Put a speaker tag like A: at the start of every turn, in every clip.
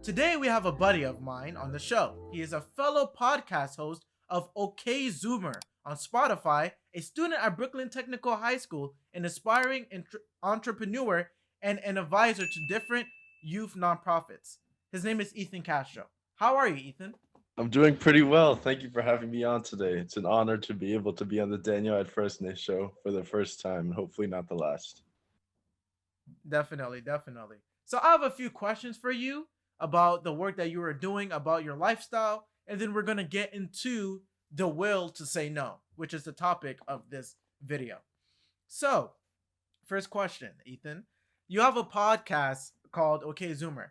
A: Today we have a buddy of mine on the show. He is a fellow podcast host of OK Zoomer on Spotify, a student at Brooklyn Technical High School, an aspiring entrepreneur, and an advisor to different youth nonprofits. His name is Ethan Castro. How are you, Ethan?
B: I'm doing pretty well. Thank you for having me on today. It's an honor to be able to be on the Daniel Idfresne Show for the first time, and hopefully not the last.
A: Definitely, definitely. So I have a few questions for you about the work that you are doing, about your lifestyle, and then we're gonna get into the will to say no, which is the topic of this video. So, first question, Ethan. You have a podcast called OK Zoomer.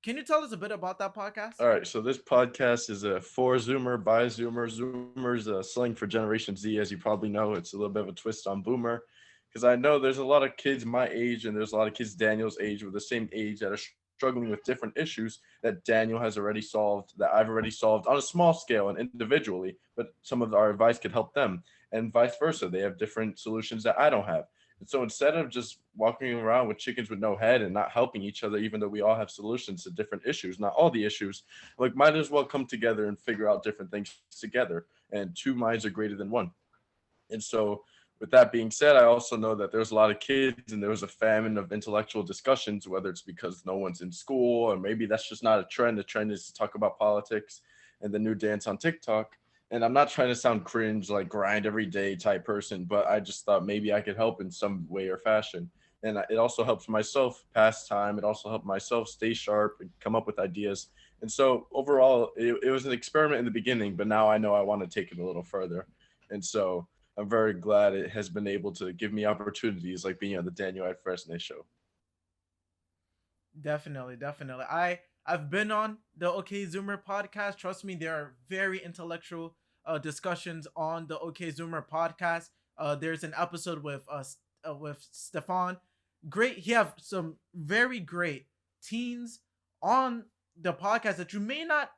A: Can you tell us a bit about that podcast?
B: All right, so this podcast is a for Zoomer, by Zoomer. Zoomer's slang for Generation Z, as you probably know. It's a little bit of a twist on Boomer, because I know there's a lot of kids my age and there's a lot of kids Daniel's age with the same age that are struggling with different issues that Daniel has already solved, that I've already solved on a small scale and individually, but some of our advice could help them, and vice versa. They have different solutions that I don't have. And so instead of just walking around with chickens with no head and not helping each other, even though we all have solutions to different issues, not all the issues, like might as well come together and figure out different things together. And two minds are greater than one. And so, with that being said, I also know that there's a lot of kids and there was a famine of intellectual discussions, whether it's because no one's in school or maybe that's just not a trend. The trend is to talk about politics and the new dance on TikTok. And I'm not trying to sound cringe, like grind every day type person, but I just thought maybe I could help in some way or fashion. And it also helps myself pass time. It also helped myself stay sharp and come up with ideas. And so overall, it was an experiment in the beginning, but now I know I want to take it a little further. And so I'm very glad it has been able to give me opportunities like being on the Daniel Idfresne Show.
A: Definitely, definitely. I've been on the OK Zoomer podcast. Trust me, there are very intellectual discussions on the OK Zoomer podcast. There's an episode with Stefan. Great, he have some very great teens on the podcast that you may not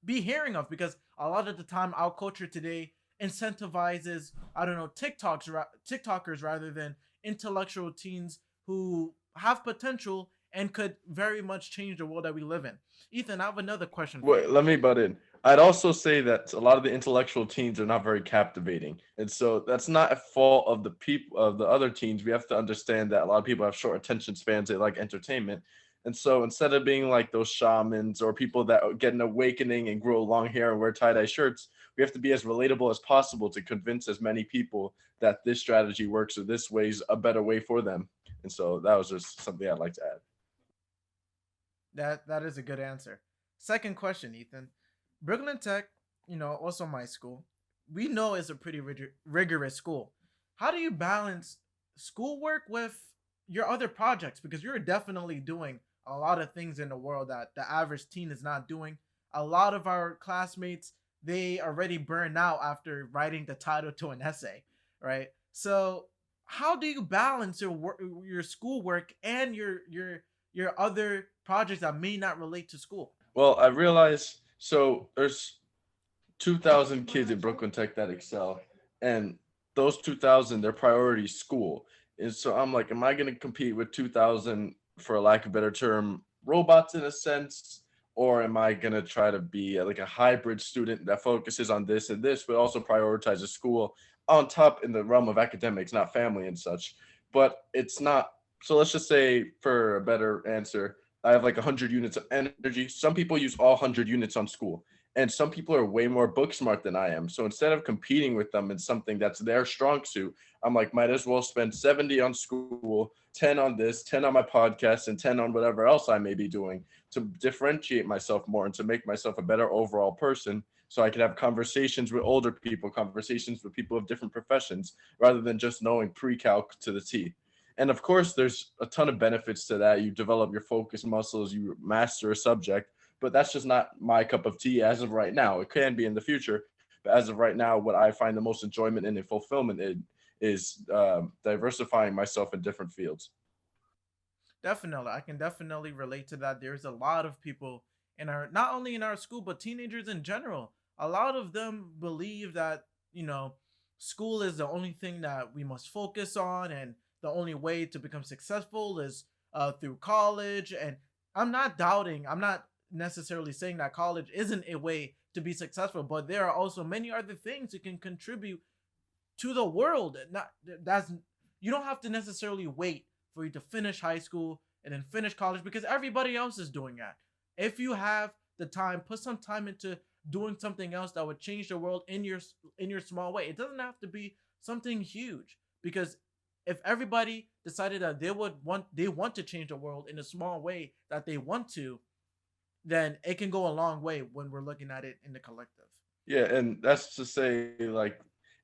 A: be hearing of because a lot of the time our culture today incentivizes TikTokers rather than intellectual teens who have potential and could very much change the world that we live in. Ethan, I have another question for
B: Wait,
A: you.
B: let me butt in. I'd also say that a lot of the intellectual teens are not very captivating, and so that's not a fault of the people of the other teens. We have to understand that a lot of people have short attention spans. They like entertainment, and so instead of being like those shamans or people that get an awakening and grow long hair and wear tie dye shirts, we have to be as relatable as possible to convince as many people that this strategy works or this way's a better way for them. And so that was just something I'd like to add.
A: That is a good answer. Second question, Ethan. Brooklyn Tech, also my school, we know is a pretty rigorous school. How do you balance schoolwork with your other projects? Because you're definitely doing a lot of things in the world that the average teen is not doing. A lot of our classmates, they already burn out after writing the title to an essay, right? So how do you balance your schoolwork and your other projects that may not relate to school?
B: Well, I realize so there's 2,000 kids in Brooklyn Tech that excel, and those 2,000, their priority is school. And so I'm like, am I going to compete with 2,000, for a lack of a better term, robots in a sense? Or am I going to try to be like a hybrid student that focuses on this and this, but also prioritizes school on top in the realm of academics, not family and such? But it's not. So let's just say, for a better answer, I have like 100 units of energy. Some people use all 100 units on school, and some people are way more book smart than I am. So instead of competing with them in something that's their strong suit, I'm like, might as well spend 70 on school, 10 on this, 10 on my podcast, and 10 on whatever else I may be doing to differentiate myself more and to make myself a better overall person. So I can have conversations with older people, conversations with people of different professions, rather than just knowing pre-calc to the T. And of course, there's a ton of benefits to that. You develop your focus muscles, you master a subject, but that's just not my cup of tea as of right now. It can be in the future, but as of right now, what I find the most enjoyment and fulfillment in is diversifying myself in different fields.
A: Definitely, I can definitely relate to that. There's a lot of people in our, not only in our school, but teenagers in general. A lot of them believe that, school is the only thing that we must focus on, and the only way to become successful is through college. And I'm not necessarily saying that college isn't a way to be successful, but there are also many other things you can contribute to the world. Not that's You don't have to necessarily wait for you to finish high school and then finish college because everybody else is doing that. If you have the time, put some time into doing something else that would change the world in your small way. It doesn't have to be something huge because if everybody decided that they want to change the world in a small way that they want to, then it can go a long way when we're looking at it in the collective.
B: Yeah, and that's to say, like,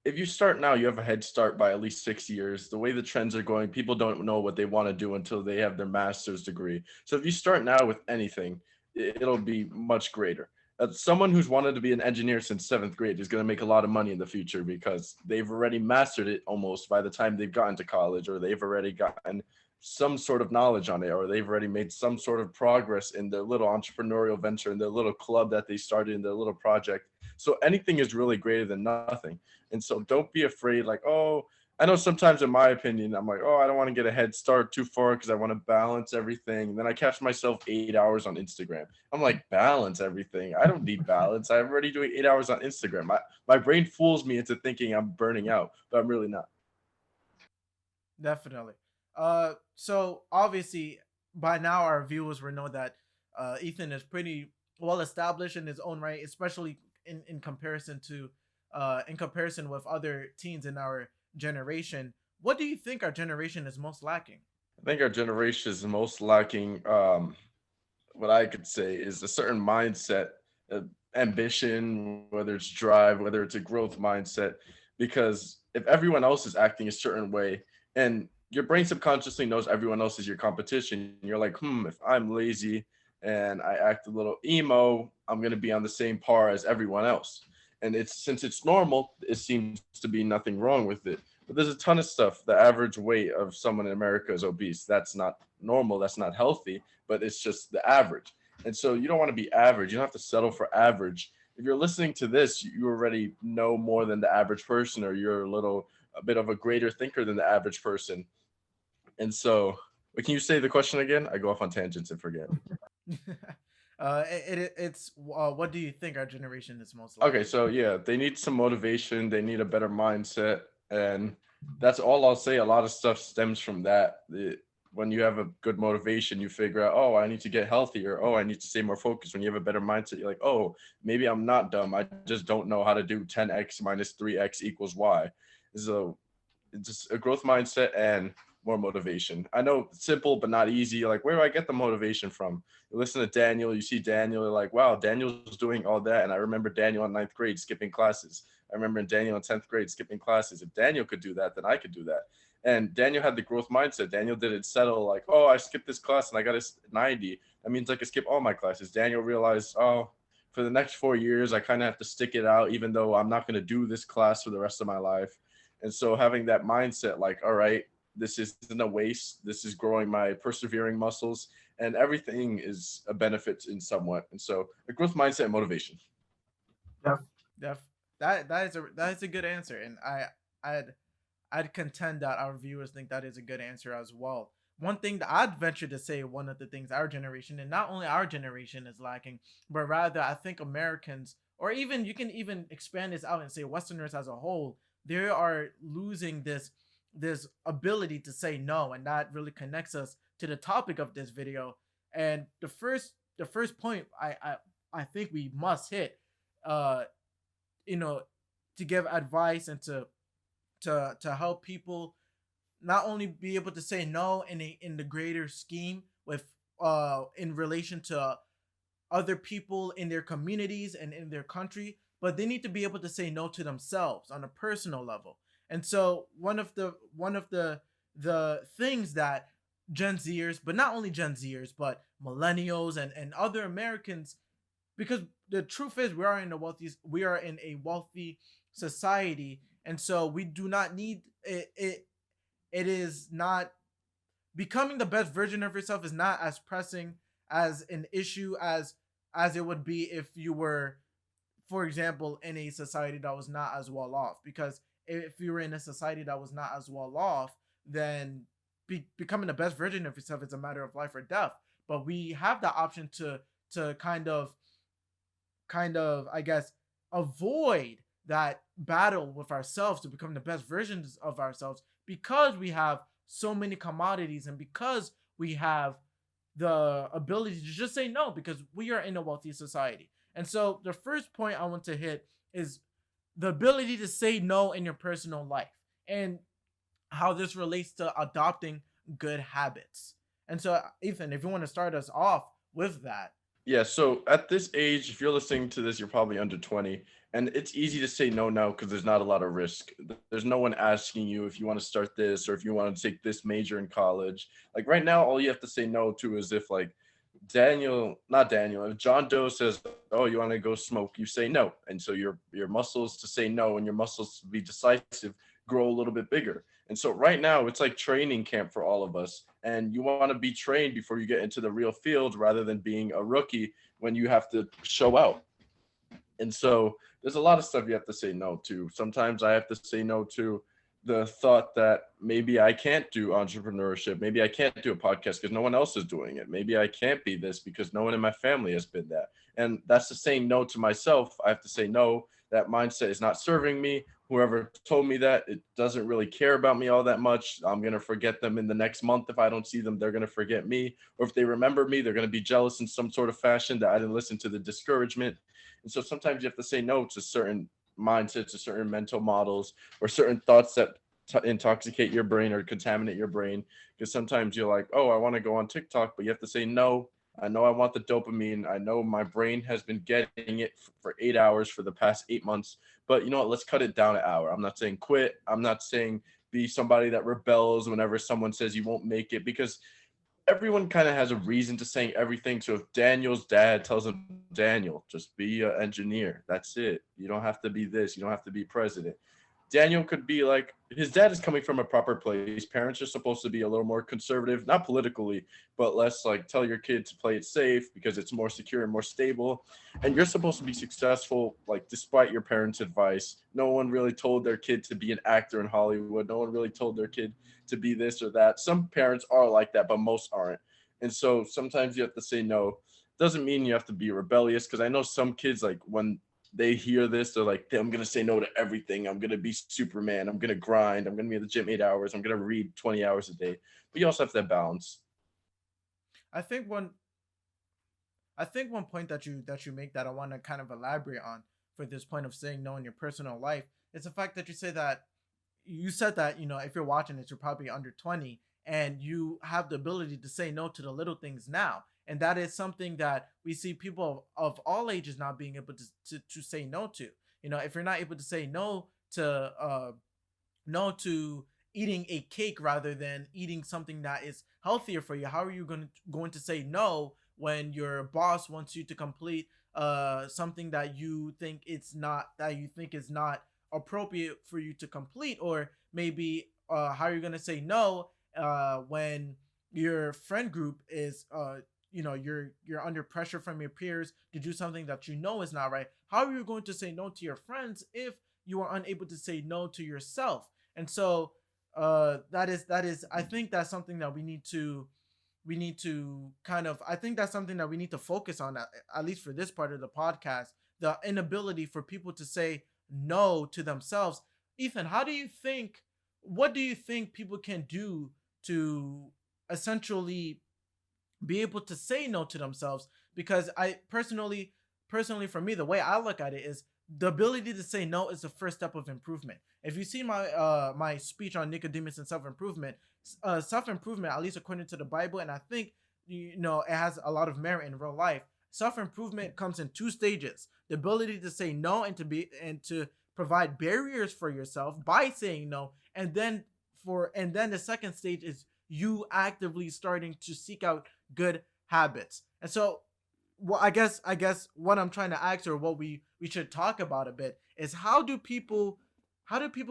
B: if you start now, you have a head start by at least 6 years. The way the trends are going, people don't know what they want to do until they have their master's degree. So if you start now with anything, it'll be much greater. Someone who's wanted to be an engineer since seventh grade is going to make a lot of money in the future because they've already mastered it almost by the time they've gotten to college, or they've already gotten some sort of knowledge on it, or they've already made some sort of progress in their little entrepreneurial venture, in their little club that they started, in their little project. So anything is really greater than nothing. And so don't be afraid, like, oh, I know sometimes in my opinion, I'm like, oh, I don't want to get a head start too far because I want to balance everything. And then I catch myself 8 hours on Instagram. I'm like, balance everything. I don't need balance. I'm already doing 8 hours on Instagram. My brain fools me into thinking I'm burning out, but I'm really not.
A: Definitely. So obviously by now our viewers will know that Ethan is pretty well established in his own right, especially in comparison to in comparison with other teens in our generation. What do you think our generation is most lacking?
B: I think our generation is most lacking. What I could say is a certain mindset, uh, ambition, whether it's drive, whether it's a growth mindset. Because if everyone else is acting a certain way, and your brain subconsciously knows everyone else is your competition, you're like, if I'm lazy and I act a little emo, I'm gonna be on the same par as everyone else. And it's since it's normal, it seems to be nothing wrong with it. But there's a ton of stuff. The average weight of someone in America is obese. That's not normal. That's not healthy, but it's just the average. And so you don't want to be average. You don't have to settle for average. If you're listening to this, you already know more than the average person, or you're a bit of a greater thinker than the average person. And so, wait, can you say the question again? I go off on tangents and forget.
A: It's what do you think our generation is most
B: Okay,
A: lacking?
B: so yeah, they need some motivation. They need a better mindset, and that's all I'll say. A lot of stuff stems from that. When you have a good motivation, you figure out, oh, I need to get healthier. Oh, I need to stay more focused. When you have a better mindset, you're like, oh, maybe I'm not dumb. I just don't know how to do 10x minus 3x equals y. So it's just a growth mindset and more motivation. I know it's simple but not easy. Like, where do I get the motivation from? You listen to Daniel, you see Daniel, you're like, wow, Daniel's doing all that. And I remember Daniel in ninth grade skipping classes. I remember Daniel in 10th grade skipping classes. If Daniel could do that, then I could do that. And Daniel had the growth mindset. Daniel didn't settle like, oh, I skipped this class and I got a 90. That means I could skip all my classes. Daniel realized, oh, for the next 4 years, I kind of have to stick it out, even though I'm not going to do this class for the rest of my life. And so having that mindset, like, all right, this isn't a waste. This is growing my persevering muscles, and everything is a benefit in somewhat. And so a growth mindset and motivation.
A: Def, that is a good answer, and I'd I'd contend that our viewers think that is a good answer as well. One thing that I'd venture to say, one of the things our generation, and not only our generation, is lacking, but rather I think Americans, or even you can even expand this out and say Westerners as a whole, they are losing this ability to say no, and that really connects us to the topic of this video. And the first point I think we must hit, uh, you know, to give advice and to help people not only be able to say no in the greater scheme with in relation to other people in their communities and in their country, but they need to be able to say no to themselves on a personal level. And so one of the things that Gen Zers, but not only Gen Zers, but millennials and other Americans, because the truth is we are in a wealthy society, and so we do not need it. It is not becoming the best version of yourself is not as pressing as an issue as it would be if you were, for example, in a society that was not as well off. Because if you were in a society that was not as well off, then becoming the best version of yourself is a matter of life or death. But we have the option to kind of I guess avoid that battle with ourselves to become the best versions of ourselves because we have so many commodities and because we have the ability to just say no because we are in a wealthy society. And so the first point I want to hit is the ability to say no in your personal life and how this relates to adopting good habits. And so, Ethan, if you want to start us off with that.
B: Yeah, so at this age, if you're listening to this, you're probably under 20, and it's easy to say no now because there's not a lot of risk. There's no one asking you if you want to start this or if you want to take this major in college. Like right now, all you have to say no to is if like not Daniel, if John Doe says, "Oh, you want to go smoke," you say no, and so your muscles to say no and your muscles to be decisive grow a little bit bigger. And so right now, it's like training camp for all of us, and you want to be trained before you get into the real field rather than being a rookie when you have to show out. And so there's a lot of stuff you have to say no to. Sometimes I have to say no to the thought that maybe I can't do entrepreneurship. Maybe I can't do a podcast because no one else is doing it. Maybe I can't be this because no one in my family has been that. And that's the saying no to myself. I have to say no. That mindset is not serving me. Whoever told me that, it doesn't really care about me all that much. I'm going to forget them in the next month. If I don't see them, they're going to forget me. Or if they remember me, they're going to be jealous in some sort of fashion that I didn't listen to the discouragement. And so sometimes you have to say no to certain mindsets, to certain mental models, or certain thoughts that intoxicate your brain or contaminate your brain. Because sometimes you're like, oh, I want to go on TikTok, but you have to say no. I know I want the dopamine. I know my brain has been getting it for 8 hours for the past 8 months. But you know what? Let's cut it down an hour. I'm not saying quit. I'm not saying be somebody that rebels whenever someone says you won't make it, because everyone kind of has a reason to saying everything. So if Daniel's dad tells him, Daniel, just be an engineer, that's it. You don't have to be this. You don't have to be president. Daniel could be like, his dad is coming from a proper place. Parents are supposed to be a little more conservative, not politically, but less like tell your kid to play it safe because it's more secure and more stable. And you're supposed to be successful, like despite your parents' advice. No one really told their kid to be an actor in Hollywood. No one really told their kid to be this or that. Some parents are like that, but most aren't. And so sometimes you have to say no. Doesn't mean you have to be rebellious, because I know some kids, like when they hear this, they're like, I'm gonna say no to everything. I'm gonna be Superman. I'm gonna grind. I'm gonna be at the gym 8 hours. I'm gonna read 20 hours a day. But you also have that balance.
A: I think one I think one point that you make that I want to kind of elaborate on for this point of saying no in your personal life is the fact that you said that, if you're watching this, you're probably under 20 and you have the ability to say no to the little things now. And that is something that we see people of all ages not being able to say no to. If you're not able to say no to eating a cake rather than eating something that is healthier for you, how are you going to say no when your boss wants you to complete something that you think is not appropriate for you to complete? Or maybe how are you going to say no when your friend group is you're under pressure from your peers to do something that you know is not right? How are you going to say no to your friends if you are unable to say no to yourself? And so that is I think that's something that we need to kind of I think that's something that we need to focus on, at least for this part of the podcast, the inability for people to say no to themselves. Ethan, what do you think people can do to essentially be able to say no to themselves? Because I personally for me, the way I look at it is the ability to say no is the first step of improvement. If you see my speech on Nicodemus and self-improvement, self-improvement, at least according to the Bible, and I think it has a lot of merit in real life, self-improvement comes in two stages: the ability to say no and to provide barriers for yourself by saying no, and then the second stage is you actively starting to seek out good habits. And so, well, I guess what I'm trying to ask, or what we should talk about a bit, is how do people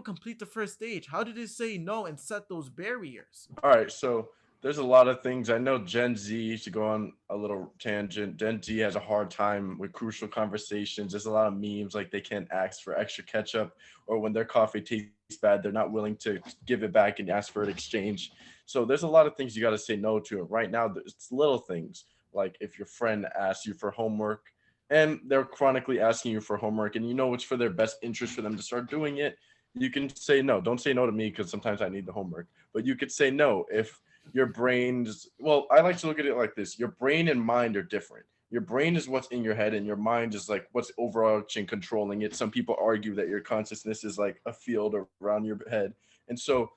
A: complete the first stage? How do they say no and set those barriers?
B: All right, so there's a lot of things. I know Gen Z, to go on a little tangent, Gen Z has a hard time with crucial conversations. There's a lot of memes like they can't ask for extra ketchup, or when their coffee tastes bad, they're not willing to give it back and ask for an exchange. So there's a lot of things you got to say no to. And right now, it's little things. Like if your friend asks you for homework and they're chronically asking you for homework and you know it's for their best interest for them to start doing it, you can say no. Don't say no to me because sometimes I need the homework, but you could say no if your brain's, well, I like to look at it like this: your brain and mind are different. Your brain is what's in your head and your mind is like what's overarching controlling it. Some people argue that your consciousness is like a field around your head. And so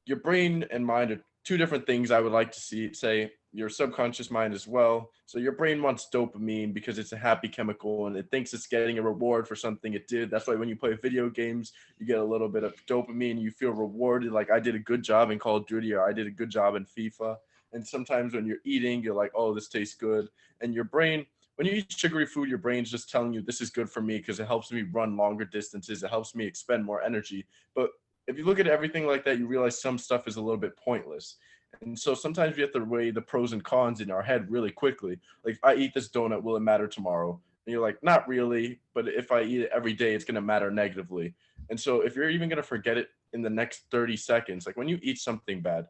B: your brain and mind are two different things. I would like to see say your subconscious mind as well. So your brain wants dopamine because it's a happy chemical and it thinks it's getting a reward for something it did. That's why when you play video games, you get a little bit of dopamine. You feel rewarded, like I did a good job in Call of Duty or I did a good job in FIFA. And sometimes when you're eating, you're like, oh, this tastes good. And your brain, when you eat sugary food, your brain's just telling you this is good for me because it helps me run longer distances. It helps me expend more energy. But if you look at everything like that, you realize some stuff is a little bit pointless. And so sometimes we have to weigh the pros and cons in our head really quickly. Like, if I eat this donut, will it matter tomorrow? And you're like, not really. But if I eat it every day, it's going to matter negatively. And so if you're even going to forget it in the next 30 seconds, like when you eat something bad,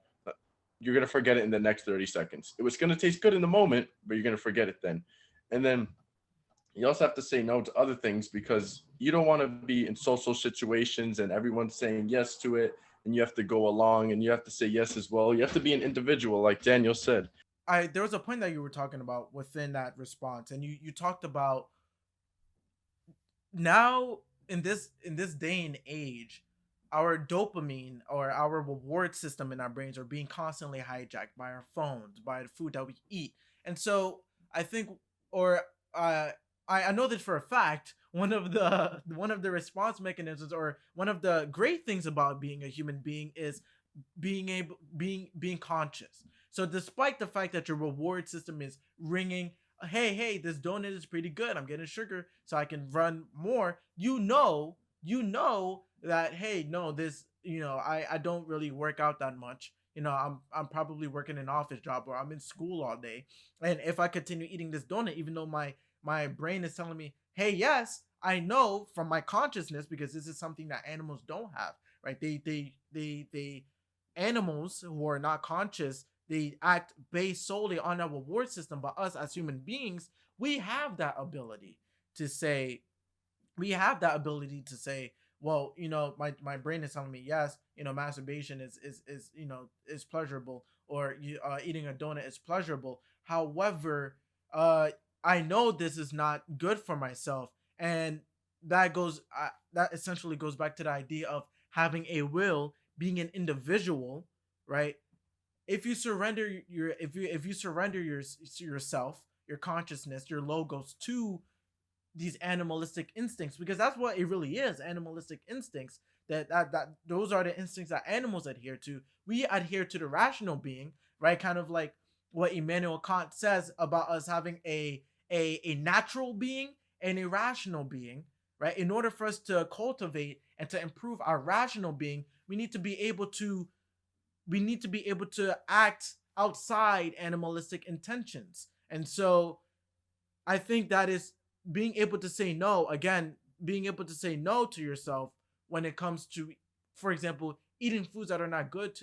B: you're going to forget it in the next 30 seconds. It was going to taste good in the moment, but you're going to forget it then. And then you also have to say no to other things because you don't want to be in social situations and everyone's saying yes to it and you have to go along and you have to say yes as well. You have to be an individual, like Daniel said.
A: I There was a point that you were talking about within that response, and you talked about now in this day and age, our dopamine or our reward system in our brains are being constantly hijacked by our phones, by the food that we eat. And so I think, or I know that for a fact, one of the response mechanisms or one of the great things about being a human being is being conscious. So despite the fact that your reward system is ringing, hey, this donut is pretty good, I'm getting sugar so I can run more, you know that, hey, no, this, I don't really work out that much. I'm probably working an office job or I'm in school all day, and if I continue eating this donut, even though my brain is telling me, hey, yes, I know from my consciousness, because this is something that animals don't have, right? They animals who are not conscious, they act based solely on our reward system. But us as human beings, we have that ability to say, well, my brain is telling me, yes, masturbation is pleasurable, or eating a donut is pleasurable. However, I know this is not good for myself, and that essentially goes back to the idea of having a will, being an individual, right? If you surrender yourself, your consciousness, your logos to these animalistic instincts, because that's what it really is, animalistic instincts, that those are the instincts that animals adhere to. We adhere to the rational being, right? Kind of like what Immanuel Kant says about us having a natural being and a rational being, right? In order for us to cultivate and to improve our rational being, we need to be able to act outside animalistic intentions. And so I think that is being able to say no, again, being able to say no to yourself when it comes to, for example, eating foods that are not good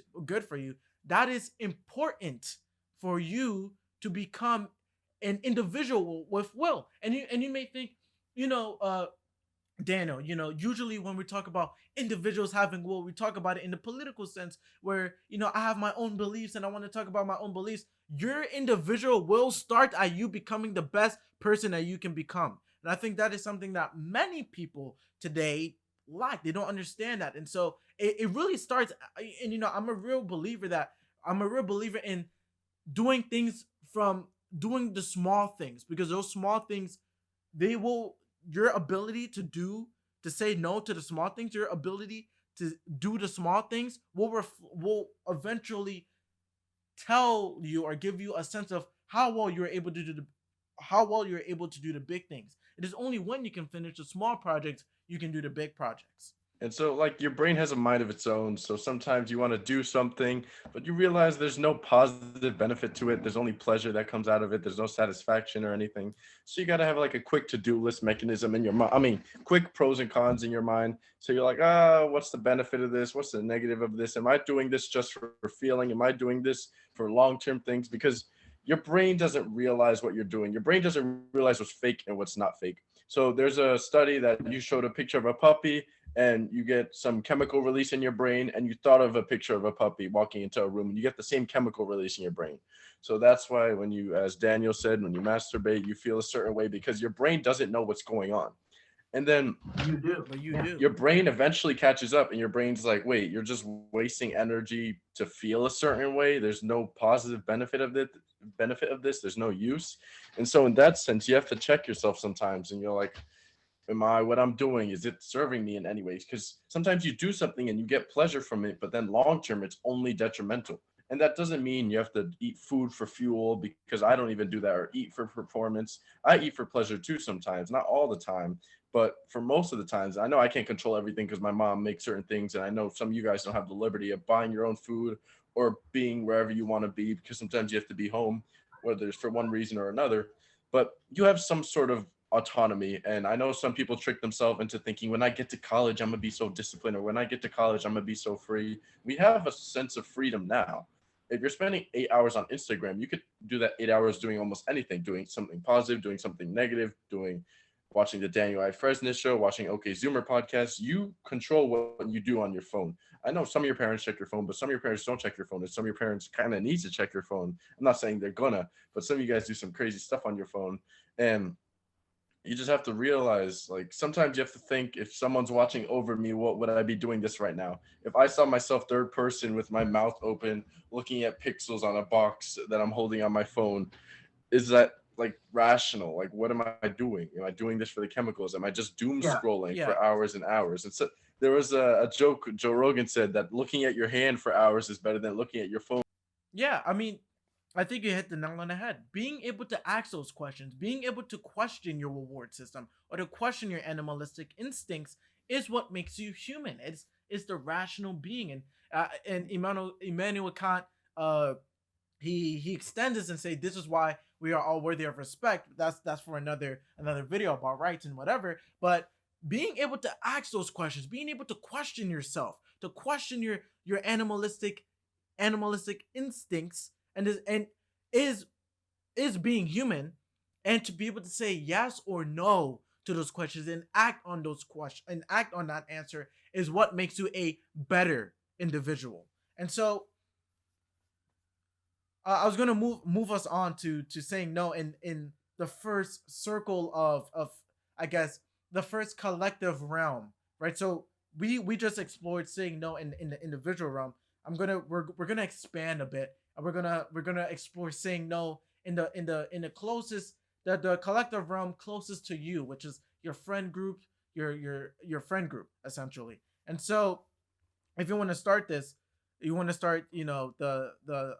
A: for you. That is important for you to become an individual with will. And you may think, you know, uh, Daniel, usually when we talk about individuals having will, we talk about it in the political sense where, I have my own beliefs and I want to talk about my own beliefs. Your individual will start at you becoming the best person that you can become. And I think that is something that many people today lack. They don't understand that. And so it really starts, and, I'm a real believer in doing things from doing the small things, because those small things, they will, your ability to say no to the small things, your ability to do the small things will eventually tell you or give you a sense of how well you're able to do the big things. It is only when you can finish the small projects you can do the big projects.
B: And so, like, your brain has a mind of its own. So sometimes you want to do something, but you realize there's no positive benefit to it. There's only pleasure that comes out of it. There's no satisfaction or anything. So you got to have like a quick to-do list mechanism in your mind. I mean, quick pros and cons in your mind. So you're like, what's the benefit of this? What's the negative of this? Am I doing this just for feeling? Am I doing this for long-term things? Because your brain doesn't realize what you're doing. Your brain doesn't realize what's fake and what's not fake. So there's a study that you showed a picture of a puppy and you get some chemical release in your brain, and you thought of a picture of a puppy walking into a room and you get the same chemical release in your brain. So that's why when you, as Daniel said, when you masturbate, you feel a certain way because your brain doesn't know what's going on. And then
A: You do, but you do.
B: your brain eventually catches up and your brain's like, wait, you're just wasting energy to feel a certain way. There's no positive benefit of this. There's no use. And so in that sense, you have to check yourself sometimes, and you're like, am I, what I'm doing, is it serving me in any ways? Because sometimes you do something and you get pleasure from it, but then long term it's only detrimental. And that doesn't mean you have to eat food for fuel, because I don't even do that, or eat for performance. I eat for pleasure too sometimes, not all the time, but for most of the times. I know I can't control everything because my mom makes certain things, and I know some of you guys don't have the liberty of buying your own food or being wherever you want to be, because sometimes you have to be home, whether it's for one reason or another. But you have some sort of autonomy. And I know some people trick themselves into thinking, when I get to college, I'm going to be so disciplined, or when I get to college, I'm going to be so free. We have a sense of freedom now. If you're spending 8 hours on Instagram, you could do that 8 hours doing almost anything, doing something positive, doing something negative, doing watching the Daniel Idfresne Show, watching OK Zoomer podcasts. You control what you do on your phone. I know some of your parents check your phone, but some of your parents don't check your phone, and some of your parents kind of need to check your phone. I'm not saying they're gonna, but some of you guys do some crazy stuff on your phone. And you just have to realize, like, sometimes you have to think, if someone's watching over me, what would I be doing this right now? If I saw myself third person with my mouth open looking at pixels on a box that I'm holding on my phone, is that like rational? Like, what am I doing? Am I doing this for the chemicals? Am I just doom
A: Yeah,
B: scrolling
A: yeah,
B: for hours and hours? And so there was a joke Joe Rogan said, that looking at your hand for hours is better than looking at your phone.
A: yeah. I mean, I think you hit the nail on the head. Being able to ask those questions, being able to question your reward system or to question your animalistic instincts is what makes you human. It's the rational being. And Immanuel Kant, he extends this and say this is why we are all worthy of respect. That's for another video about rights and whatever. But being able to ask those questions, being able to question yourself, to question your animalistic instincts, and is being human, and to be able to say yes or no to those questions and act on those questions and act on that answer is what makes you a better individual. And so I was gonna move us on to saying no in the first circle of I guess the first collective realm, right? So we just explored saying no in the individual realm. We're gonna expand a bit, and we're gonna explore saying no in the closest, the collective realm closest to you, which is your friend group, your friend group essentially. And so if you want to start this, you want to start, the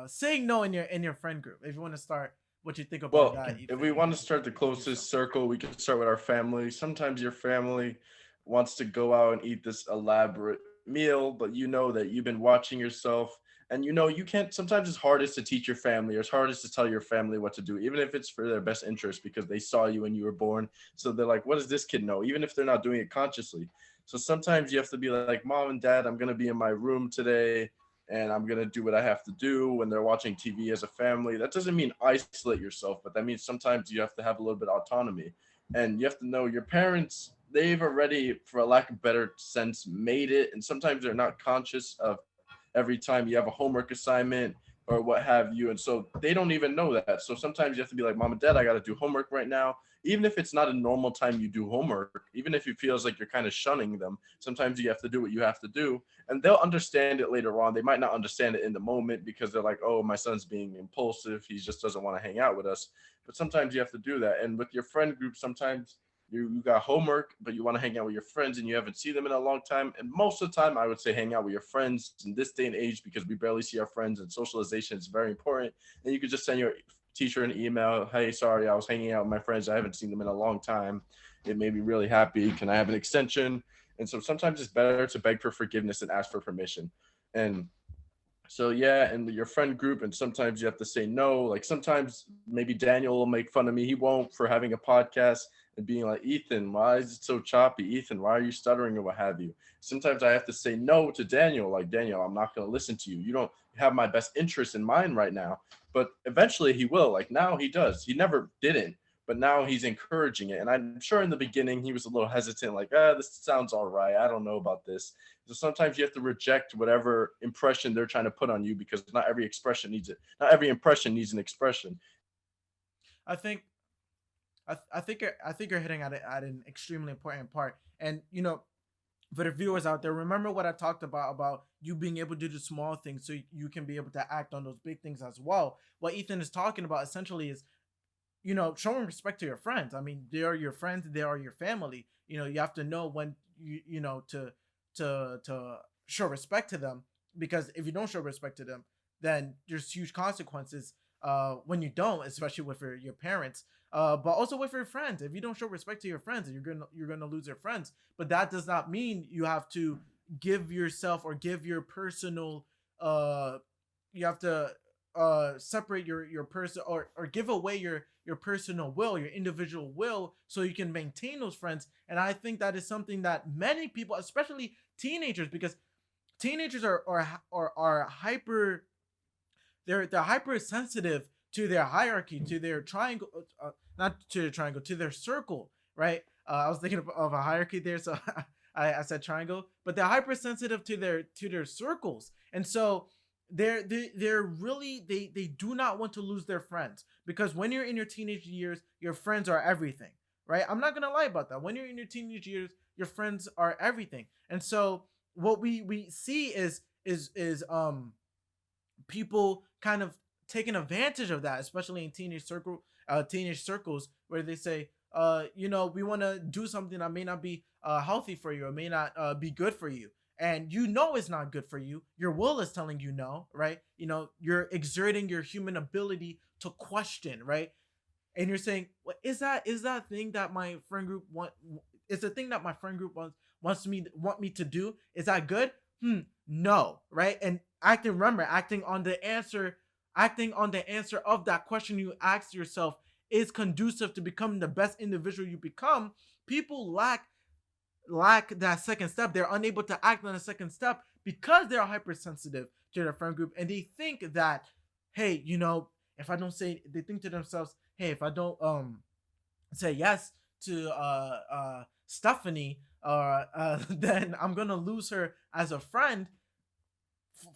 A: saying no in your friend group. If you want to start, what you think about
B: Well,
A: that,
B: if
A: Ethan,
B: we
A: you
B: want
A: can
B: to start the
A: do so.
B: closest circle, we can start with our family. Sometimes your family wants to go out and eat this elaborate meal, but you know that you've been watching yourself, and you know you can't. Sometimes it's hardest to teach your family, or it's hardest to tell your family what to do, even if it's for their best interest, because they saw you when you were born. So they're like, what does this kid know? Even if they're not doing it consciously. So sometimes you have to be like, Mom and Dad, I'm going to be in my room today, and I'm gonna do what I have to do when they're watching TV as a family. That doesn't mean isolate yourself, but that means sometimes you have to have a little bit of autonomy. And you have to know your parents, they've already, for a lack of better sense, made it. And sometimes they're not conscious of every time you have a homework assignment or what have you. And so they don't even know that. So sometimes you have to be like, Mom and Dad, I gotta do homework right now. Even if it's not a normal time you do homework, even if it feels like you're kind of shunning them, sometimes you have to do what you have to do, and they'll understand it later on. They might not understand it in the moment because they're like, oh, my son's being impulsive. He just doesn't want to hang out with us. But sometimes you have to do that. And with your friend group, sometimes you got homework, but you want to hang out with your friends and you haven't seen them in a long time. And most of the time, I would say hang out with your friends in this day and age, because we barely see our friends, and socialization is very important. And you could just send your teacher an email, hey, sorry, I was hanging out with my friends. I haven't seen them in a long time. It made me really happy. Can I have an extension? And so sometimes it's better to beg for forgiveness and ask for permission. And so yeah, and your friend group, and sometimes you have to say no. Like sometimes maybe Daniel will make fun of me. He won't, for having a podcast and being like, Ethan, why is it so choppy? Ethan, why are you stuttering or what have you? Sometimes I have to say no to Daniel. Like, Daniel, I'm not going to listen to you. You don't have my best interest in mind right now. but eventually he will. Like now he does. He never didn't, but now he's encouraging it. And I'm sure in the beginning he was a little hesitant, like, this sounds all right. I don't know about this. So sometimes you have to reject whatever impression they're trying to put on you, because not every expression needs it. Not every impression needs an expression.
A: I think I think you're hitting at an extremely important part. And for the viewers out there, remember what I talked about you being able to do small things so you can be able to act on those big things as well. What Ethan is talking about essentially is showing respect to your friends. I mean, they are your friends, they are your family. You have to know when to show respect to them, because if you don't show respect to them, then there's huge consequences when you don't, especially with your parents. But also with your friends. If you don't show respect to your friends, you're gonna lose your friends. But that does not mean you have to give yourself or give your personal you have to separate your person, or give away your personal will, your individual will, so you can maintain those friends. And I think that is something that many people, especially teenagers, because teenagers are hyper, they're hypersensitive to their hierarchy, to their triangle, not to the triangle, to their circle, right? I was thinking of a hierarchy there, so I said triangle, but they're hypersensitive to their circles, and so they're really they do not want to lose their friends, because when you're in your teenage years, your friends are everything, right? I'm not gonna lie about that. When you're in your teenage years, your friends are everything, and so what we see is people kind of taking advantage of that, especially in teenage circles, where they say, we want to do something that may not be healthy for you, or may not be good for you, and it's not good for you. Your will is telling you no, right? You're exerting your human ability to question, right? And you're saying, what is that thing that my friend group is the thing that my friend group want me to do, is that good? No, right? And acting on the answer, of that question you asked yourself, is conducive to becoming the best individual you become. People lack that second step. They're unable to act on the second step because they're hypersensitive to their friend group, and they think that, hey, if I don't say, they think to themselves, hey, if I don't say yes to Stephanie, then I'm gonna lose her as a friend.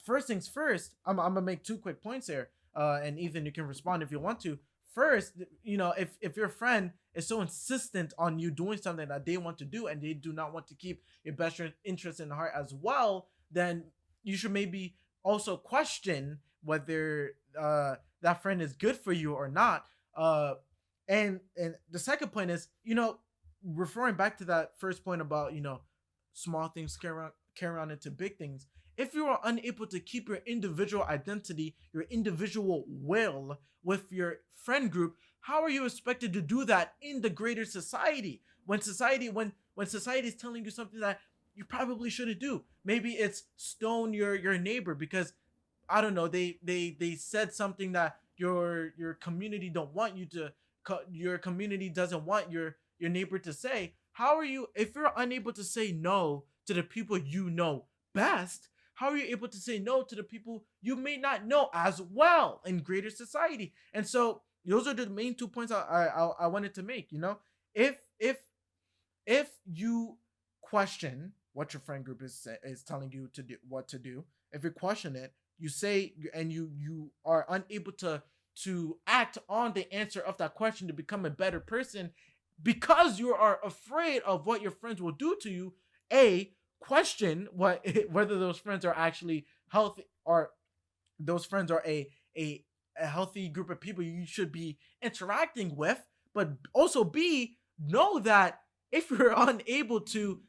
A: First things first, I'm gonna make two quick points here, and Ethan, you can respond if you want to. First, if your friend is so insistent on you doing something that they want to do, and they do not want to keep your best interest in heart as well, then you should maybe also question whether that friend is good for you or not. And the second point is, referring back to that first point about small things carry on into big things. If you are unable to keep your individual identity, your individual will with your friend group, how are you expected to do that in the greater society? When society is telling you something that you probably shouldn't do. Maybe it's stone your neighbor because, I don't know, they said something that your community don't want you to, your community doesn't want your neighbor to say. How are you, if you're unable to say no to the people you know best, how are you able to say no to the people you may not know as well in greater society? And so those are the main 2 points I wanted to make. If if you question what your friend group is telling you to do, what to do, if you question it, you say, and you are unable to act on the answer of that question to become a better person, because you are afraid of what your friends will do to you. Question whether those friends are actually healthy, or those friends are a healthy group of people you should be interacting with. But also, B, know that if you're unable to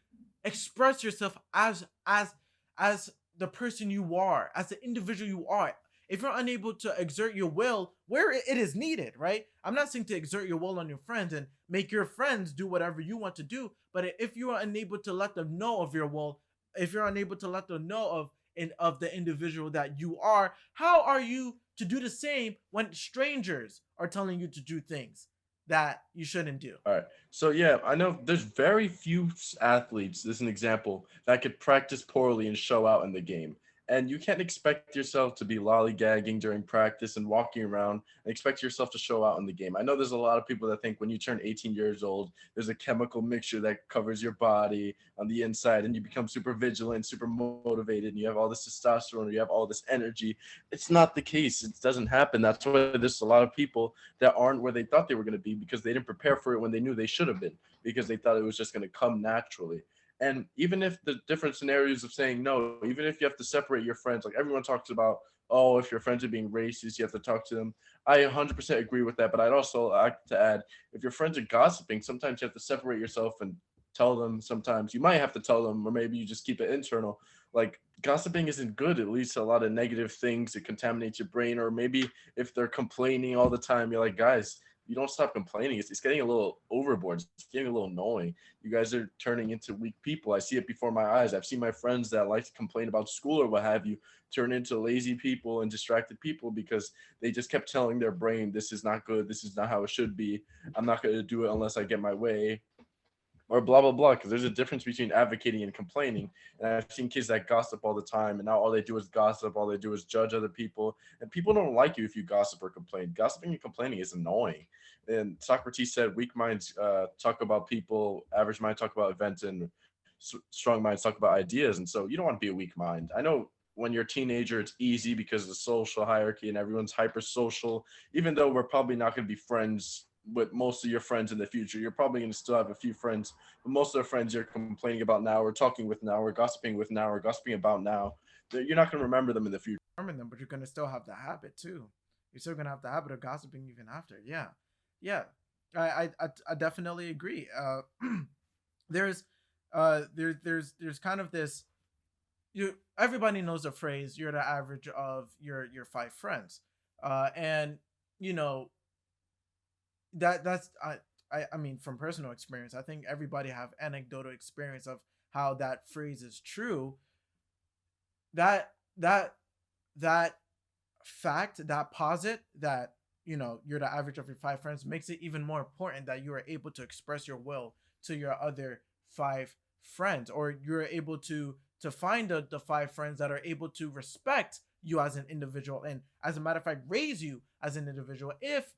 A: express yourself as the person you are, as the individual you are, if you're unable to exert your will where it is needed, right? I'm not saying to exert your will on your friends and make your friends do whatever you want to do, but if you are unable to let them know of your will, if you're unable to let them know of the individual that you are, how are you to do the same when strangers are telling you to do things that you shouldn't do?
B: All right. So yeah, I know there's very few athletes, this is an example, that could practice poorly and show out in the game. And you can't expect yourself to be lollygagging during practice and walking around and expect yourself to show out in the game. I know there's a lot of people that think when you turn 18 years old, there's a chemical mixture that covers your body on the inside and you become super vigilant, super motivated, and you have all this testosterone, or you have all this energy. It's not the case. It doesn't happen. That's why there's a lot of people that aren't where they thought they were going to be because they didn't prepare for it when they knew they should have been, because they thought it was just going to come naturally. And even if the different scenarios of saying no, even if you have to separate your friends, like everyone talks about, oh, if your friends are being racist, you have to talk to them. I 100% agree with that. But I'd also like to add, if your friends are gossiping, sometimes you have to separate yourself and tell them. Sometimes you might have to tell them, or maybe you just keep it internal. Like gossiping isn't good. It leads to a lot of negative things. It contaminates your brain. Or maybe if they're complaining all the time, you're like, guys, you don't stop complaining. It's getting a little overboard. It's getting a little annoying. You guys are turning into weak people. I see it before my eyes. I've seen my friends that like to complain about school or what have you turn into lazy people and distracted people because they just kept telling their brain, this is not good. This is not how it should be. I'm not going to do it unless I get my way, or blah blah blah, because there's a difference between advocating and complaining. And I've seen kids that gossip all the time, and now all they do is gossip, all they do is judge other people, and people don't like you if you gossip or complain. Gossiping and complaining is annoying. And Socrates said weak minds talk about people, average minds talk about events, and strong minds talk about ideas. And so you don't want to be a weak mind. I know when you're a teenager it's easy because of the social hierarchy and everyone's hyper social. Even though we're probably not going to be friends with most of your friends in the future, you're probably going to still have a few friends, but most of the friends you're complaining about now, or talking with now, or gossiping with now, or gossiping about now, you're not going to remember them in the future.
A: Remember them, but you're gonna still have the habit too. You're still gonna have the habit of gossiping even after. Yeah, yeah. I definitely agree. There's there's kind of this, you everybody knows the phrase, you're the average of your five friends. And you know that's I mean, from personal experience, I think everybody have anecdotal experience of how that phrase is true. That that that fact, that posit, that you're the average of your five friends, makes it even more important that you are able to express your will to your other five friends, or you're able to find the five friends that are able to respect you as an individual, and as a matter of fact raise you as an individual. If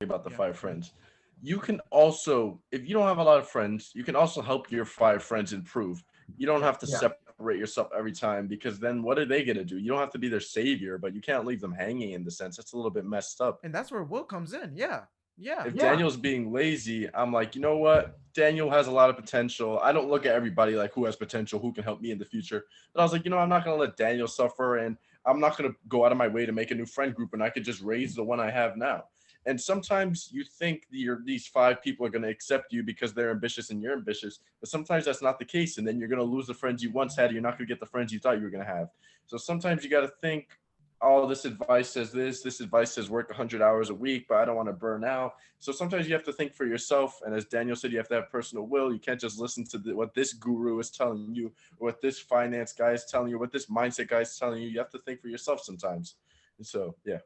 B: About the
A: yeah,
B: five friends, you can also, if you don't have a lot of friends, you can also help your five friends improve. You don't
A: yeah,
B: have to separate yourself every time, because then what are they going to do? You don't have to be their savior, but you can't leave them hanging in the sense. That's a little bit messed up.
A: and that's where will comes in. Yeah, yeah,
B: If Daniel's being lazy, I'm like, you know what? Daniel has a lot of potential. I don't look at everybody like who has potential, who can help me in the future. But I was like, I'm not going to let Daniel suffer, and I'm not going to go out of my way to make a new friend group, and I could just raise the one I have now. And sometimes you think these five people are going to accept you because they're ambitious and you're ambitious, but sometimes that's not the case. And then you're going to lose the friends you once had. And you're not going to get the friends you thought you were going to have. So sometimes you got to think, oh, this advice says this advice says work 100 hours a week, but I don't want to burn out. So sometimes you have to think for yourself. And as Daniel said, you have to have personal will. You can't just listen to what this guru is telling you, or what this finance guy is telling you, what this mindset guy is telling you. You have to think for yourself sometimes. And so, yeah.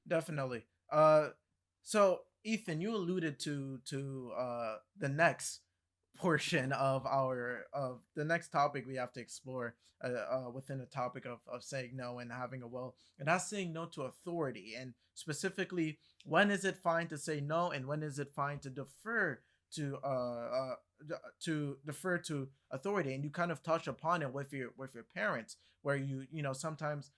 A: definitely. So Ethan, you alluded to the next portion of the next topic we have to explore, within the topic of saying no and having a will, and that's saying no to authority, and specifically, when is it fine to say no, and when is it fine to defer to defer to authority. And you kind of touch upon it with your parents, where sometimes,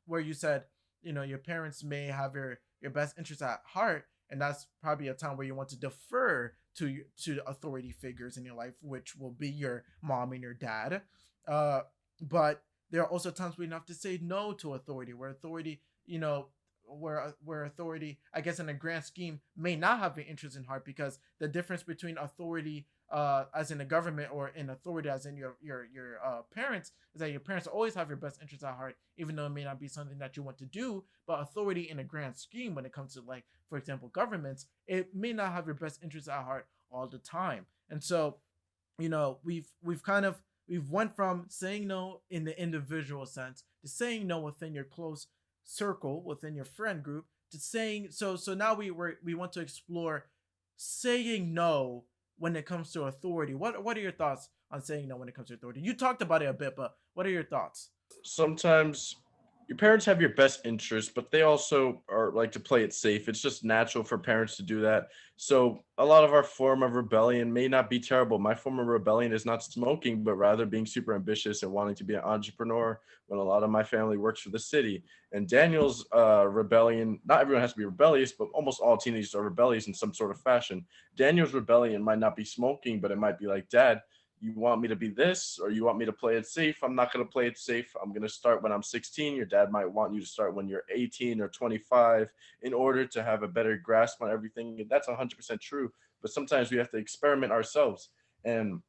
A: where you said, your parents may have your best interest at heart, and that's probably a time where you want to defer to authority figures in your life, which will be your mom and your dad. But there are also times where you have to say no to authority, where authority, where authority, I guess, in a grand scheme, may not have your interest in heart, because the difference between authority, as in the government, or in authority as in your parents, is that your parents always have your best interest at heart, even though it may not be something that you want to do. But authority in a grand scheme, when it comes to, like, for example, governments, it may not have your best interest at heart all the time. And so, we've went from saying no in the individual sense to saying no within your close circle, within your friend group, to saying so now we want to explore saying no when it comes to authority. What are your thoughts on saying no when it comes to authority? You talked about it a bit, but what are your thoughts?
B: Sometimes your parents have your best interest, but they also are like to play it safe. It's just natural for parents to do that. So a lot of our form of rebellion may not be terrible. My form of rebellion is not smoking, but rather being super ambitious and wanting to be an entrepreneur when a lot of my family works for the city. And Daniel's rebellion, not everyone has to be rebellious, but almost all teenagers are rebellious in some sort of fashion. Daniel's rebellion might not be smoking, but it might be like, Dad, you want me to be this or you want me to play it safe. I'm not going to play it safe. I'm going to start when I'm 16. Your dad might want you to start when you're 18 or 25 in order to have a better grasp on everything. And that's 100% true. But sometimes we have to experiment ourselves. And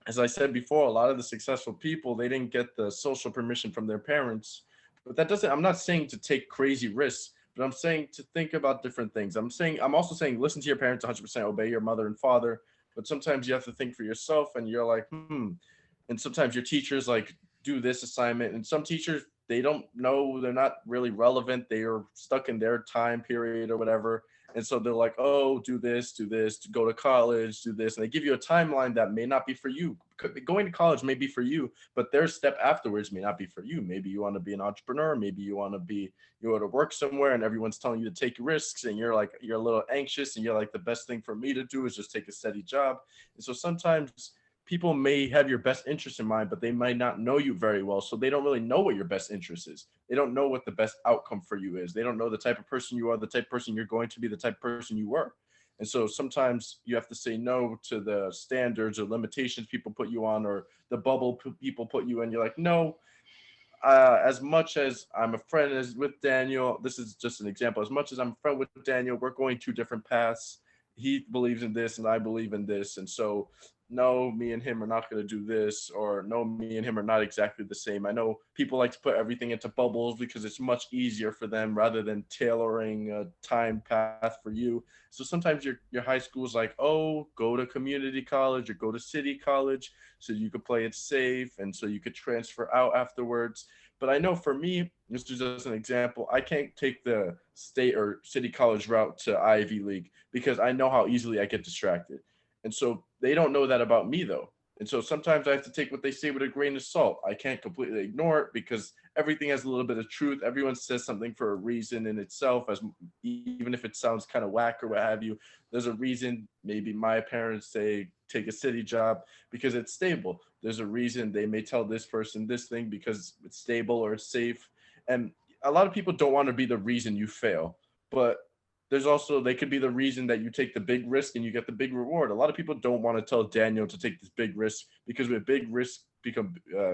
B: as I said before, a lot of the successful people, they didn't get the social permission from their parents. But that doesn't, I'm not saying to take crazy risks, but I'm saying to think about different things. I'm also saying listen to your parents 100%, obey your mother and father. But sometimes you have to think for yourself and you're like, and sometimes your teachers like do this assignment. And some teachers, they don't know, they're not really relevant. They are stuck in their time period or whatever. And so they're like, oh, do this, to go to college, do this. And they give you a timeline that may not be for you. Going to college may be for you, but their step afterwards may not be for you. Maybe you want to be an entrepreneur. Maybe you want to work somewhere and everyone's telling you to take risks. And you're like, you're a little anxious and you're like, the best thing for me to do is just take a steady job. And so sometimes people may have your best interest in mind, but they might not know you very well. So they don't really know what your best interest is. They don't know what the best outcome for you is. They don't know the type of person you are, the type of person you're going to be, the type of person you were. And so sometimes you have to say no to the standards or limitations people put you on or the bubble people put you in. You're like, no, as much as I'm a friend as with Daniel, this is just an example. As much as I'm a friend with Daniel, we're going two different paths. He believes in this and I believe in this. And so, no, me and him are not going to do this, or no, me and him are not exactly the same. I know people like to put everything into bubbles because it's much easier for them rather than tailoring a time path for you. So sometimes your high school is like, oh, go to community college or go to city college so you could play it safe and so you could transfer out afterwards. But I know for me, this is just an example, I can't take the state or city college route to Ivy League because I know how easily I get distracted. And so they don't know that about me though. And so sometimes I have to take what they say with a grain of salt. I can't completely ignore it because everything has a little bit of truth. Everyone says something for a reason in itself, as even if it sounds kind of whack or what have you. There's a reason. Maybe my parents say take a city job because it's stable. There's a reason they may tell this person this thing because it's stable or it's safe. And a lot of people don't want to be the reason you fail, but there's also they could be the reason that you take the big risk and you get the big reward. A lot of people don't want to tell Daniel to take this big risk because with big risks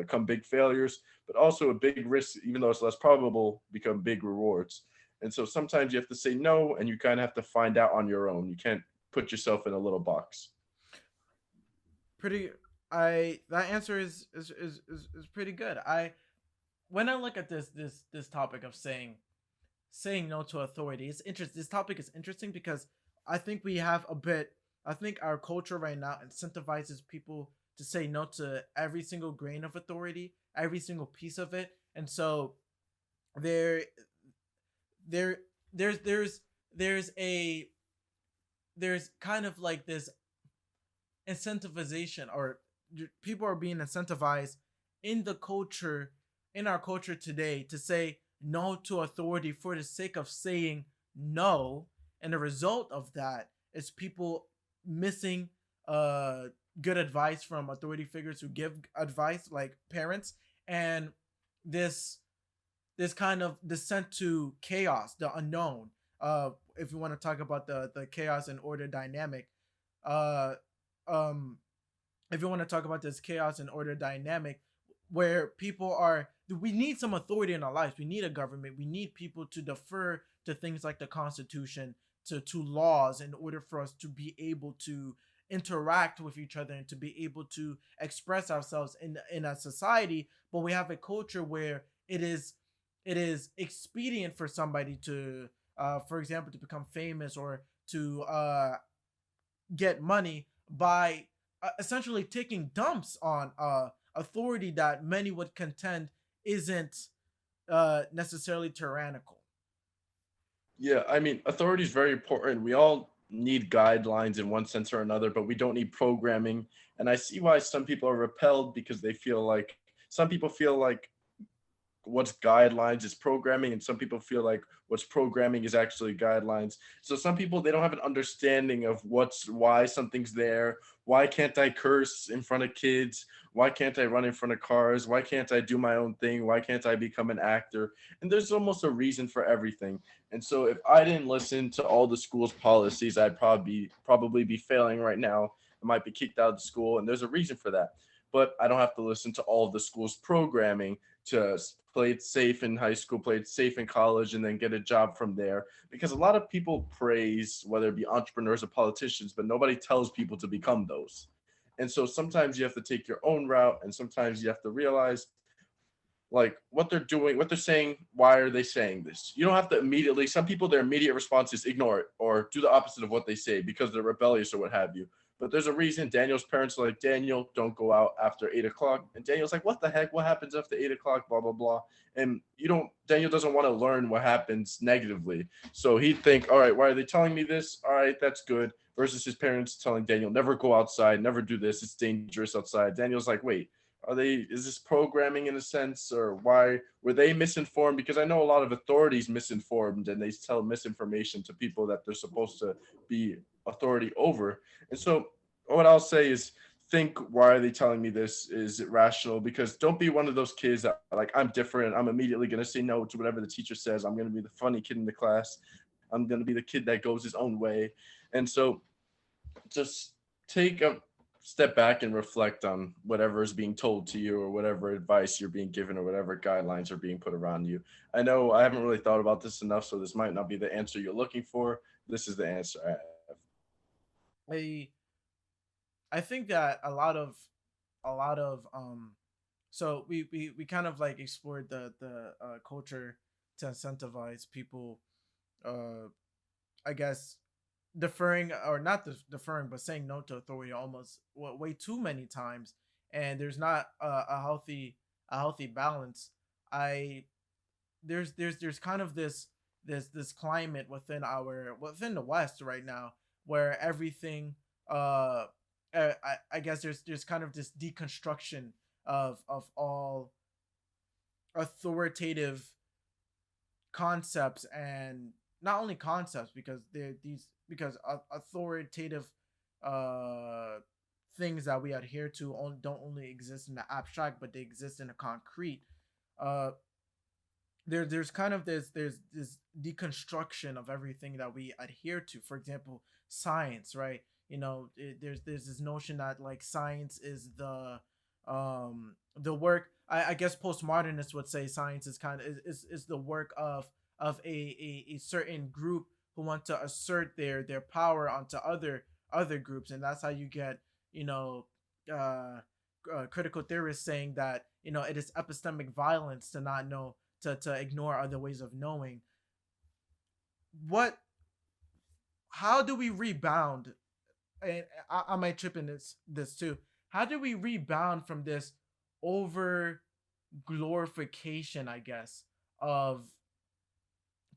B: come big failures, but also a big risk, even though it's less probable, become big rewards. And so sometimes you have to say no, and you kind of have to find out on your own. You can't put yourself in a little box.
A: Pretty. I that answer is pretty good. I when I look at this topic of saying no to authority, it's interesting. This topic is interesting because I think we have a bit. I think our culture right now incentivizes people to say no to every single grain of authority, every single piece of it, and so there there there's there's there's a there's kind of like this incentivization, or people are being incentivized in the culture, in our culture today, to say no to authority for the sake of saying no. And the result of that is people missing uh good advice from authority figures who give advice, like parents, and this this kind of descent to chaos, the unknown. If you want to talk about the chaos and order dynamic, uh um if you want to talk about this chaos and order dynamic, where people are, we need some authority in our lives. We need a government. We need people to defer to things like the Constitution, to laws, in order for us to be able to interact with each other and to be able to express ourselves in a society. But we have a culture where it is expedient for somebody to, for example, to become famous, or to get money by essentially taking dumps on authority that many would contend isn't necessarily tyrannical.
B: Yeah, I mean, authority is very important. We all need guidelines in one sense or another, but we don't need programming. And I see why some people are repelled because they feel like some people feel like what's guidelines is programming, and some people feel like what's programming is actually guidelines. So some people, they don't have an understanding of why something's there. Why can't I curse in front of kids? Why can't I run in front of cars? Why can't I do my own thing? Why can't I become an actor? And there's almost a reason for everything. And so if I didn't listen to all the school's policies, I'd probably be failing right now. I might be kicked out of school, and there's a reason for that. But I don't have to listen to all of the school's programming to play it safe in high school, play it safe in college, and then get a job from there. Because a lot of people praise whether it be entrepreneurs or politicians, but nobody tells people to become those. And so sometimes you have to take your own route, and sometimes you have to realize like what they're doing, what they're saying, why are they saying this? You don't have to immediately, some people, their immediate response is ignore it or do the opposite of what they say because they're rebellious or what have you. But there's a reason. Daniel's parents are like, Daniel, don't go out after 8 o'clock. And Daniel's like, what the heck? What happens after 8 o'clock? Blah, blah, blah. And Daniel doesn't want to learn what happens negatively. So he'd think, all right, why are they telling me this? All right, that's good. Versus his parents telling Daniel, never go outside, never do this. It's dangerous outside. Daniel's like, wait, is this programming in a sense, or why were they misinformed? Because I know a lot of authorities misinformed and they tell misinformation to people that they're supposed to be authority over. And so what I'll say is think, why are they telling me this? Is it rational? Because don't be one of those kids that are like, I'm different, I'm immediately going to say no to whatever the teacher says. I'm going to be the funny kid in the class. I'm going to be the kid that goes his own way. And so just take a step back and reflect on whatever is being told to you or whatever advice you're being given or whatever guidelines are being put around you. I know I haven't really thought about this enough, so this might not be the answer you're looking for. This is the answer I have.
A: I I think that a lot of so we kind of like explored the culture to incentivize people, uh I guess, deferring or not deferring but saying no to authority almost way too many times, and there's not a healthy balance. I there's kind of this climate within the West right now where everything, uh I guess there's kind of this deconstruction of all authoritative concepts, and not only concepts, because they're these because authoritative uh things that we adhere to don't only exist in the abstract, but they exist in the concrete. uh there's kind of this deconstruction of everything that we adhere to. For example, science, right? There's this notion that like science is the work. I guess postmodernists would say science is is the work of a certain group who want to assert their power onto other groups, and that's how you get, you know uh, critical theorists saying that it is epistemic violence to not know, to ignore other ways of knowing. What How do we rebound? And I might trip in this too. How do we rebound from this over glorification, I guess, of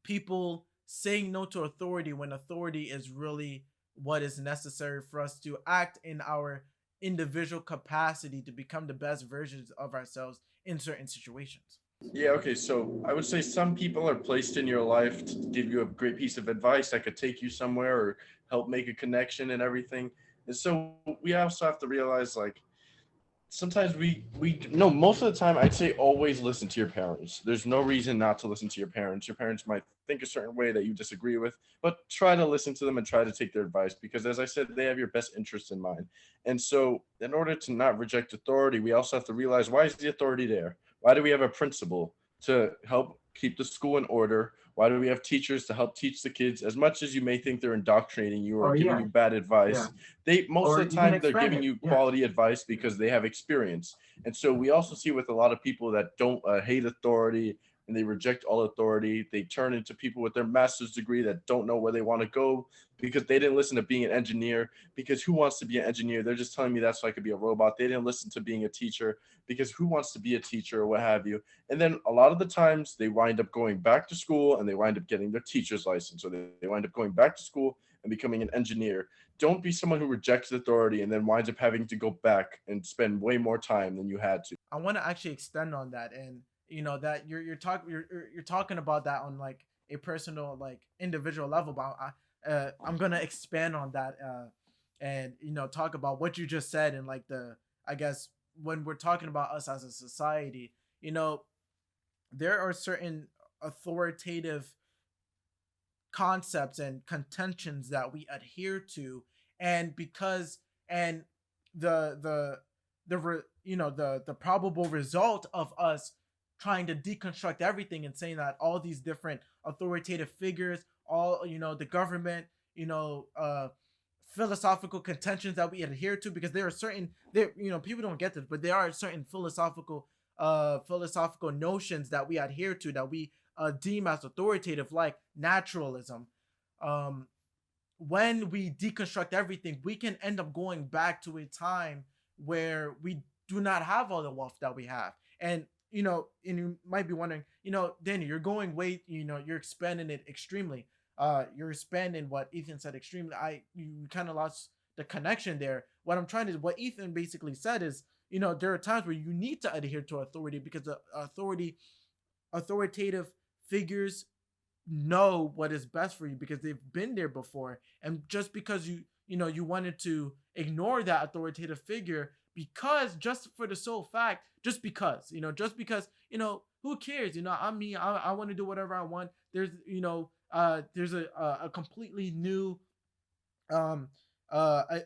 A: people saying no to authority when authority is really what is necessary for us to act in our individual capacity to become the best versions of ourselves in certain situations?
B: Yeah, okay. So I would say some people are placed in your life to give you a great piece of advice that could take you somewhere or help make a connection and everything. And so we also have to realize like sometimes we no, most of the time I'd say always listen to your parents. There's no reason not to listen to your parents. Your parents might think a certain way that you disagree with, but try to listen to them and try to take their advice because as I said, they have your best interests in mind. And so in order to not reject authority, we also have to realize, why is the authority there? Why do we have a principal? To help keep the school in order. Why do we have teachers? To help teach the kids? As much as you may think they're indoctrinating you or
C: Or
B: giving
C: yeah,
B: you bad
C: yeah.
B: advice, they most
C: Or
B: of the
C: you can
B: time they're
C: expand
B: giving
C: it.
B: you
C: Yeah.
B: quality advice because they have experience. And so we also see with a lot of people that don't hate authority and they reject all authority, they turn into people with their master's degree that don't know where they want to go because they didn't listen to being an engineer. Because who wants to be an engineer? They're just telling me that's so I could be a robot. They didn't listen to being a teacher because who wants to be a teacher or what have you. And then a lot of the times they wind up going back to school and they wind up getting their teacher's license, or they wind up going back to school and becoming an engineer. Don't be someone who rejects authority and then winds up having to go back and spend way more time than you had to.
A: I want to actually extend on that, and that you're talking about that on like a personal, like individual level. But I'm gonna expand on that, and talk about what you just said, and like the, I guess, when we're talking about us as a society, there are certain authoritative concepts and contentions that we adhere to, and because and the probable result of us trying to deconstruct everything and saying that all these different authoritative figures, all the government, philosophical contentions that we adhere to, because there are certain, there people don't get this, but there are certain philosophical notions that we adhere to, that we deem as authoritative, like naturalism. um when we deconstruct everything, we can end up going back to a time where we do not have all the wealth that we have. And you might be wondering, Danny, you're going way, you're expanding it extremely. You're expanding what Ethan said extremely. You kind of lost the connection there. What Ethan basically said is, there are times where you need to adhere to authority, because the authoritative figures know what is best for you, because they've been there before. And just because you wanted to ignore that authoritative figure, because just for the sole fact, just because who cares, I'm me, I want to do whatever I want. There's a completely new a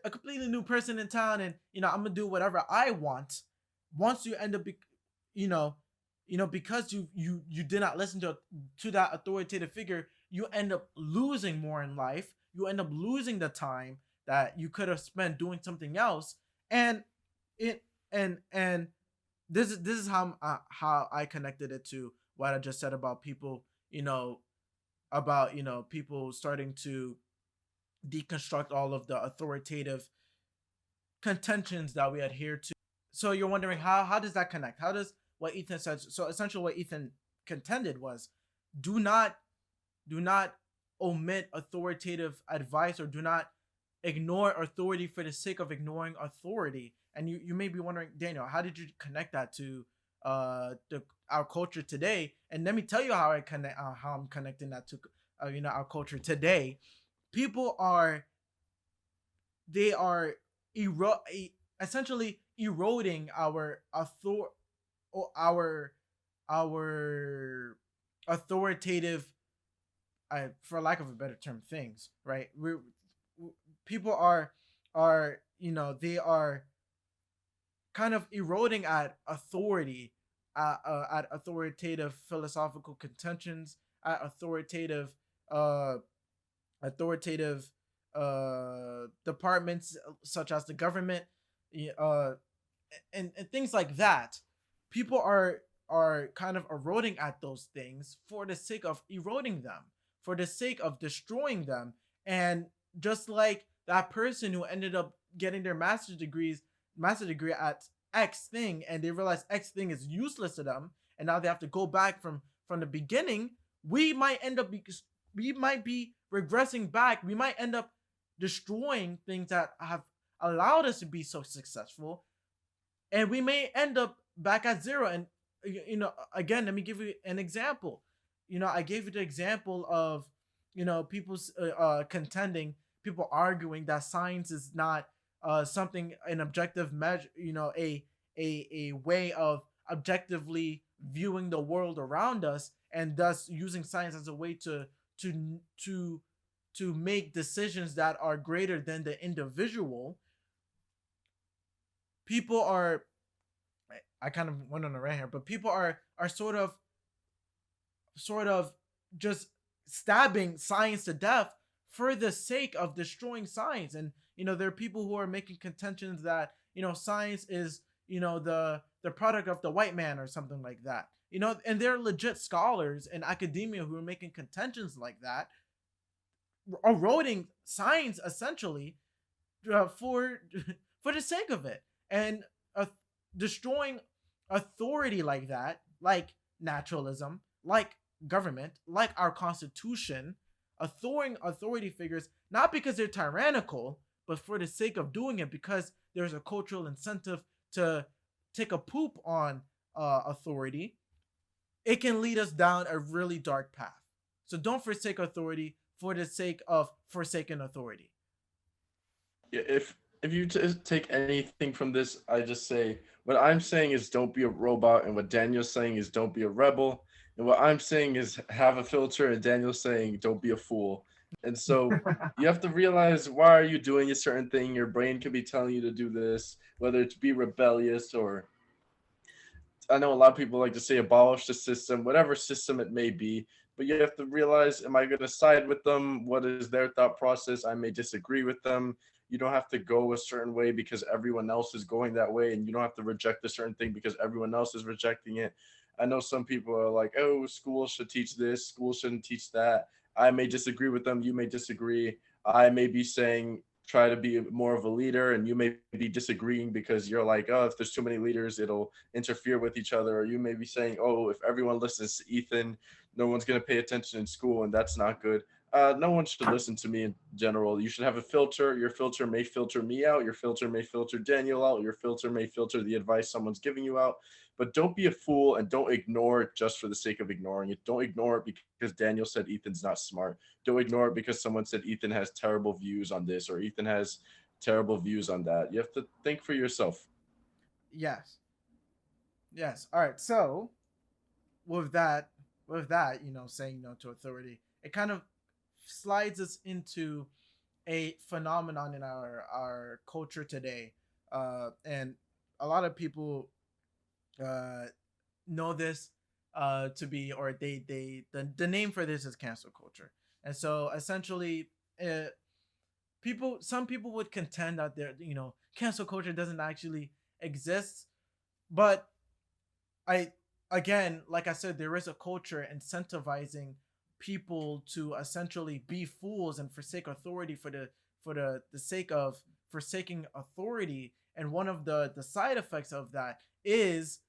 A: completely new person in town, and I'm gonna do whatever I want. Once you end up you know because you did not listen to that authoritative figure, you end up losing more in life. You end up losing the time that you could have spent doing something else. And it and this is how I connected it to what I just said about people, people starting to deconstruct all of the authoritative contentions that we adhere to. So you're wondering, how does that connect? How does what Ethan said? So essentially, what Ethan contended was, do not omit authoritative advice, or do not ignore authority for the sake of ignoring authority. And you may be wondering, Daniel, how did you connect that to our culture today? And let me tell you how I'm connecting that to our culture today. People are essentially eroding our authoritative, for lack of a better term, things, right? People are they are kind of eroding at authority, at authoritative philosophical contentions, at authoritative departments such as the government, uh, and things like that. People are kind of eroding at those things for the sake of eroding them, for the sake of destroying them. And just like that person who ended up getting their master's degree at X thing, and they realize X thing is useless to them, and now they have to go back from the beginning. We might be regressing back. We might end up destroying things that have allowed us to be so successful, and we may end up back at zero. And again, let me give you an example. I gave you the example of people's contending, people arguing that science is not something, an objective measure, a way of objectively viewing the world around us, and thus using science as a way to make decisions that are greater than the individual. People are, I kind of went on a rant here, but people are sort of just stabbing science to death for the sake of destroying science. And there are people who are making contentions that science is the product of the white man or something like that. And they're legit scholars in academia who are making contentions like that, eroding science essentially for the sake of it, and destroying authority like that, like naturalism, like government, like our constitution, authority figures, not because they're tyrannical, but for the sake of doing it, because there's a cultural incentive to take a poop on authority. it can lead us down a really dark path. So don't forsake authority for the sake of forsaking authority.
B: Yeah, if you take anything from this, I just say what I'm saying is don't be a robot, and what Daniel's saying is don't be a rebel, and what I'm saying is have a filter, and Daniel's saying don't be a fool. And so you have to realize, why are you doing a certain thing? Your brain can be telling you to do this, whether it's be rebellious, or I know a lot of people like to say abolish the system, whatever system it may be, but you have to realize, am I going to side with them? What is their thought process? I may disagree with them. You don't have to go a certain way because everyone else is going that way, and you don't have to reject a certain thing because everyone else is rejecting it. I know some people are like, oh, school should teach this, school shouldn't teach that. I may disagree with them. You may disagree. I may be saying try to be more of a leader, and you may be disagreeing because you're like, oh, if there's too many leaders, it'll interfere with each other. Or you may be saying, oh, if everyone listens to Ethan, no one's going to pay attention in school, and that's not good. No one should listen to me in general. You should have a filter. Your filter may filter me out. Your filter may filter Daniel out. Your filter may filter the advice someone's giving you out. But don't be a fool, and don't ignore it just for the sake of ignoring it. Don't ignore it because Daniel said Ethan's not smart. Don't ignore it because someone said Ethan has terrible views on this, or Ethan has terrible views on that. You have to think for yourself.
A: Yes. Yes. All right. So with that, saying no to authority, it kind of slides us into a phenomenon in our culture today, and a lot of people uh, know this to be, or the name for this is cancel culture. And so essentially, uh, some people would contend that cancel culture doesn't actually exist, but I again, like I said, there is a culture incentivizing people to essentially be fools and forsake authority for the sake of forsaking authority. And one of the side effects of that is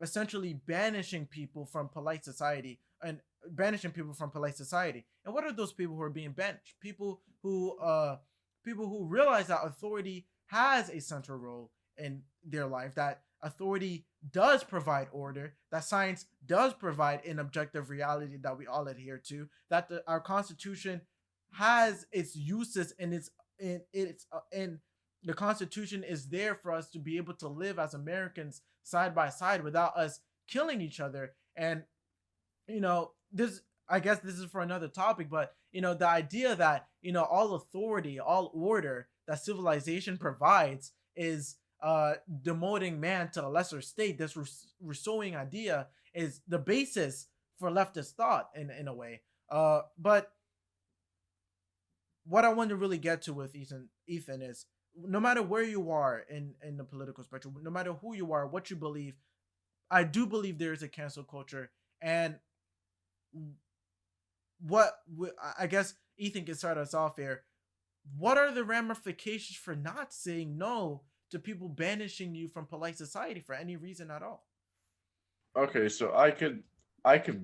A: essentially banishing people from polite society. And what are those people who are being banished? People who realize that authority has a central role in their life, that authority does provide order, that science does provide an objective reality that we all adhere to, that our constitution has its uses, and the constitution is there for us to be able to live as Americans side by side without us killing each other. And this, I guess this is for another topic, but the idea that all authority, all order that civilization provides is demoting man to a lesser state. This Rousseauing idea is the basis for leftist thought in a way. But what I want to really get to with Ethan is, no matter where you are in the political spectrum, no matter who you are, what you believe, I do believe there is a cancel culture. And what I guess Ethan can start us off here. What are the ramifications for not saying no to people banishing you from polite society for any reason at all?
B: Okay, so I could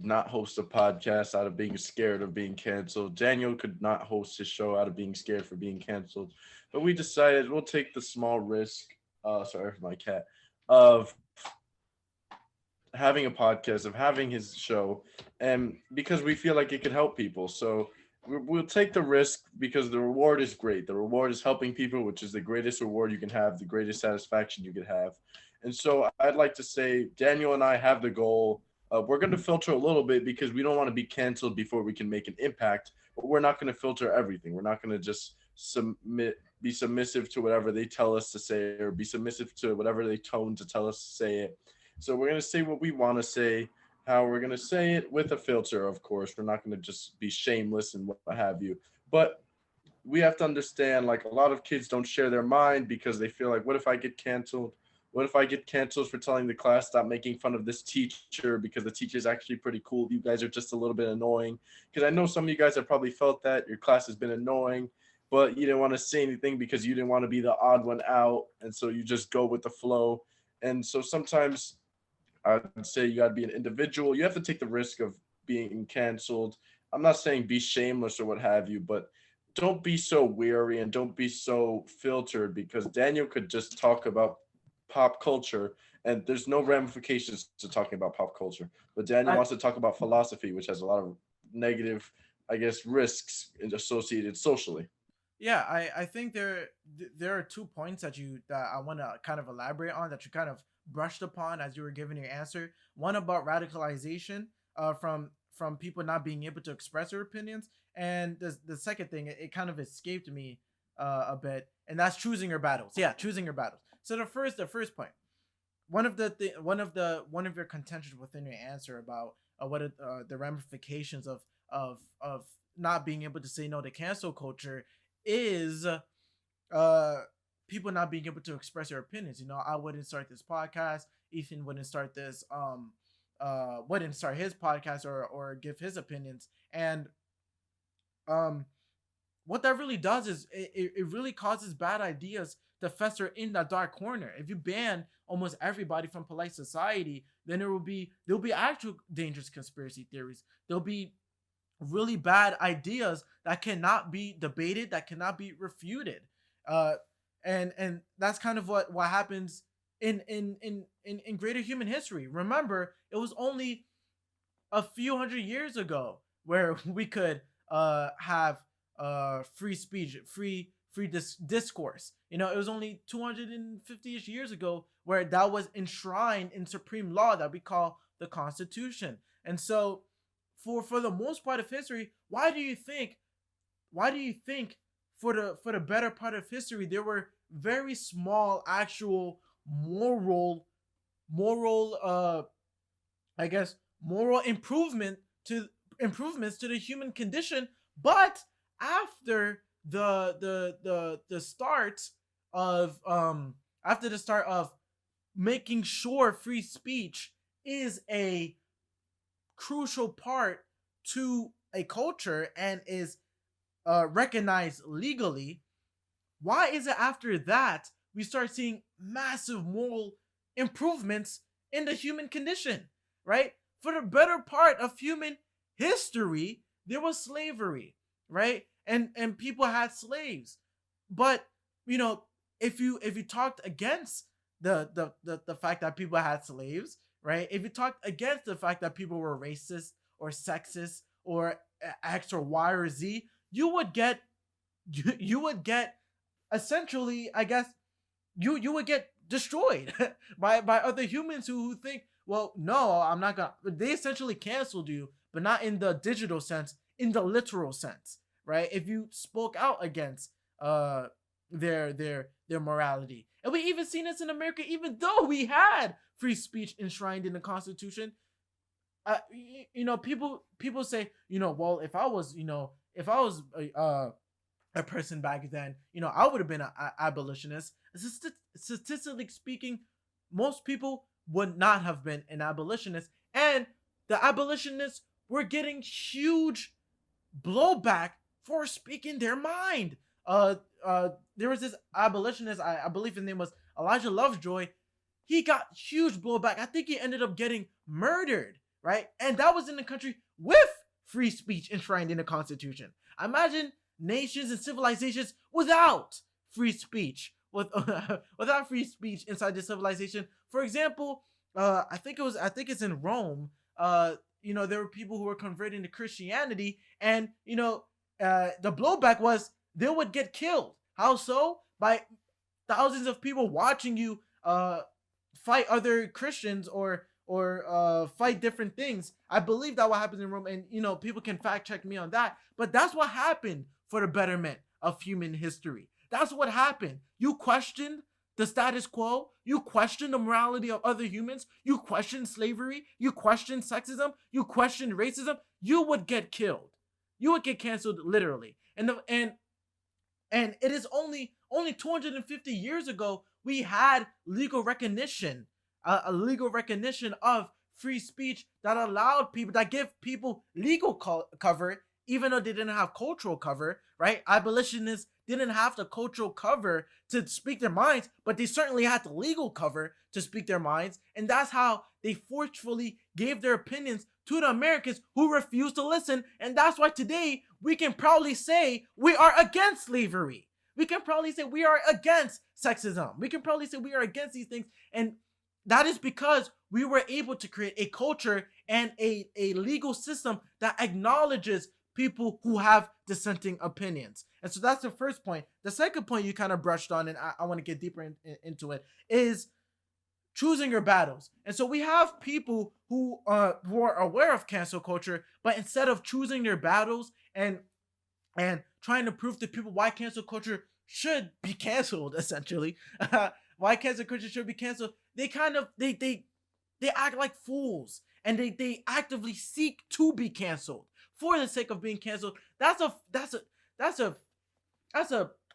B: not host a podcast out of being scared of being canceled. Daniel could not host his show out of being scared for being canceled. But we decided we'll take the small risk, sorry for my cat, of having a podcast, of having his show, and because we feel like it could help people. So we'll take the risk because the reward is great. The reward is helping people, which is the greatest reward you can have, the greatest satisfaction you could have. And so I'd like to say Daniel and I have the goal. We're going to filter a little bit because we don't want to be canceled before we can make an impact, but we're not going to filter everything. We're not going to just be submissive to whatever they tell us to say, or be submissive to whatever they tone to tell us to say it. So we're going to say what we want to say, how we're going to say it with a filter, of course. We're not going to just be shameless and what have you. But we have to understand, like, a lot of kids don't share their mind because they feel like, what if I get canceled? What if I get canceled for telling the class stop making fun of this teacher because the teacher is actually pretty cool? You guys are just a little bit annoying. Because I know some of you guys have probably felt that your class has been annoying, but you didn't want to say anything because you didn't want to be the odd one out. And so you just go with the flow. And so sometimes I'd say you got to be an individual. You have to take the risk of being canceled. I'm not saying be shameless or what have you, but don't be so weary and don't be so filtered because Daniel could just talk about pop culture, and there's no ramifications to talking about pop culture. But Daniel
A: I
B: wants to talk about philosophy, which has a lot of negative, I guess, risks associated socially.
A: Yeah, I think there are 2 points that I want to kind of elaborate on that you kind of brushed upon as you were giving your answer. One about radicalization, from people not being able to express their opinions, and the second thing, it kind of escaped me a bit, and that's choosing your battles. Yeah, choosing your battles. So the first point, one of your contentions within your answer about the ramifications of not being able to say no to cancel culture is uh people not being able to express their opinions. I wouldn't start this podcast. Ethan wouldn't start his podcast or give his opinions. And um what that really does is it really causes bad ideas to fester in that dark corner. If you ban almost everybody from polite society, then there'll be actual dangerous conspiracy theories. There'll be really bad ideas that cannot be debated, that cannot be refuted. Uh, and that's kind of what happens in greater human history. Remember, it was only a few hundred years ago where we could have free speech, discourse. It was only 250ish years ago where that was enshrined in supreme law that we call the Constitution. And so, for the most part of history, why do you think for the better part of history there were very small actual moral I guess moral improvements to the human condition, but after the start of making sure free speech is a crucial part to a culture and is recognized legally, why is it after that we start seeing massive moral improvements in the human condition, right? For the better part of human history, there was slavery, right? And people had slaves. But if you talked against the fact that people had slaves, right? If you talked against the fact that people were racist or sexist or X or Y or Z, you would get essentially, I guess, you would get destroyed by other humans who think, well, no, I'm not gonna. They essentially canceled you, but not in the digital sense, in the literal sense, right? If you spoke out against their morality. And we even seen this in America, even though we had free speech enshrined in the Constitution. People say, well, if I was a person back then, I would have been an abolitionist. Statistically speaking, most people would not have been an abolitionist, and the abolitionists were getting huge blowback for speaking their mind. There was this abolitionist, I believe his name was Elijah Lovejoy. He got huge blowback. I think he ended up getting murdered, right? And that was in the country with free speech enshrined in the Constitution. Imagine nations and civilizations without free speech, without free speech inside the civilization. For example, I think it's in Rome. There were people who were converting to Christianity, and the blowback was they would get killed. How so? By thousands of people watching you fight other Christians or fight different things. I believe that what happens in Rome, and people can fact check me on that. But that's what happened for the betterment of human history. That's what happened. You questioned the status quo. You questioned the morality of other humans. You questioned slavery. You questioned sexism. You questioned racism. You would get killed. You would get canceled literally. And it is only 250 years ago we had legal recognition, a legal recognition of free speech that allowed people, that give people legal cover, even though they didn't have cultural cover, right? Abolitionists didn't have the cultural cover to speak their minds, but they certainly had the legal cover to speak their minds. And that's how they forcefully gave their opinions to the Americans who refused to listen. And that's why today we can proudly say we are against slavery. We can probably say we are against sexism. We can probably say we are against these things. And that is because we were able to create a culture and a legal system that acknowledges people who have dissenting opinions. And so that's the first point. The second point you kind of brushed on, and I want to get deeper into it, is choosing your battles. And so we have people who are aware of cancel culture, but instead of choosing their battles and trying to prove to people why cancel culture should be canceled, essentially, why cancel culture should be canceled, they kind of they act like fools, and they actively seek to be canceled for the sake of being canceled. That's a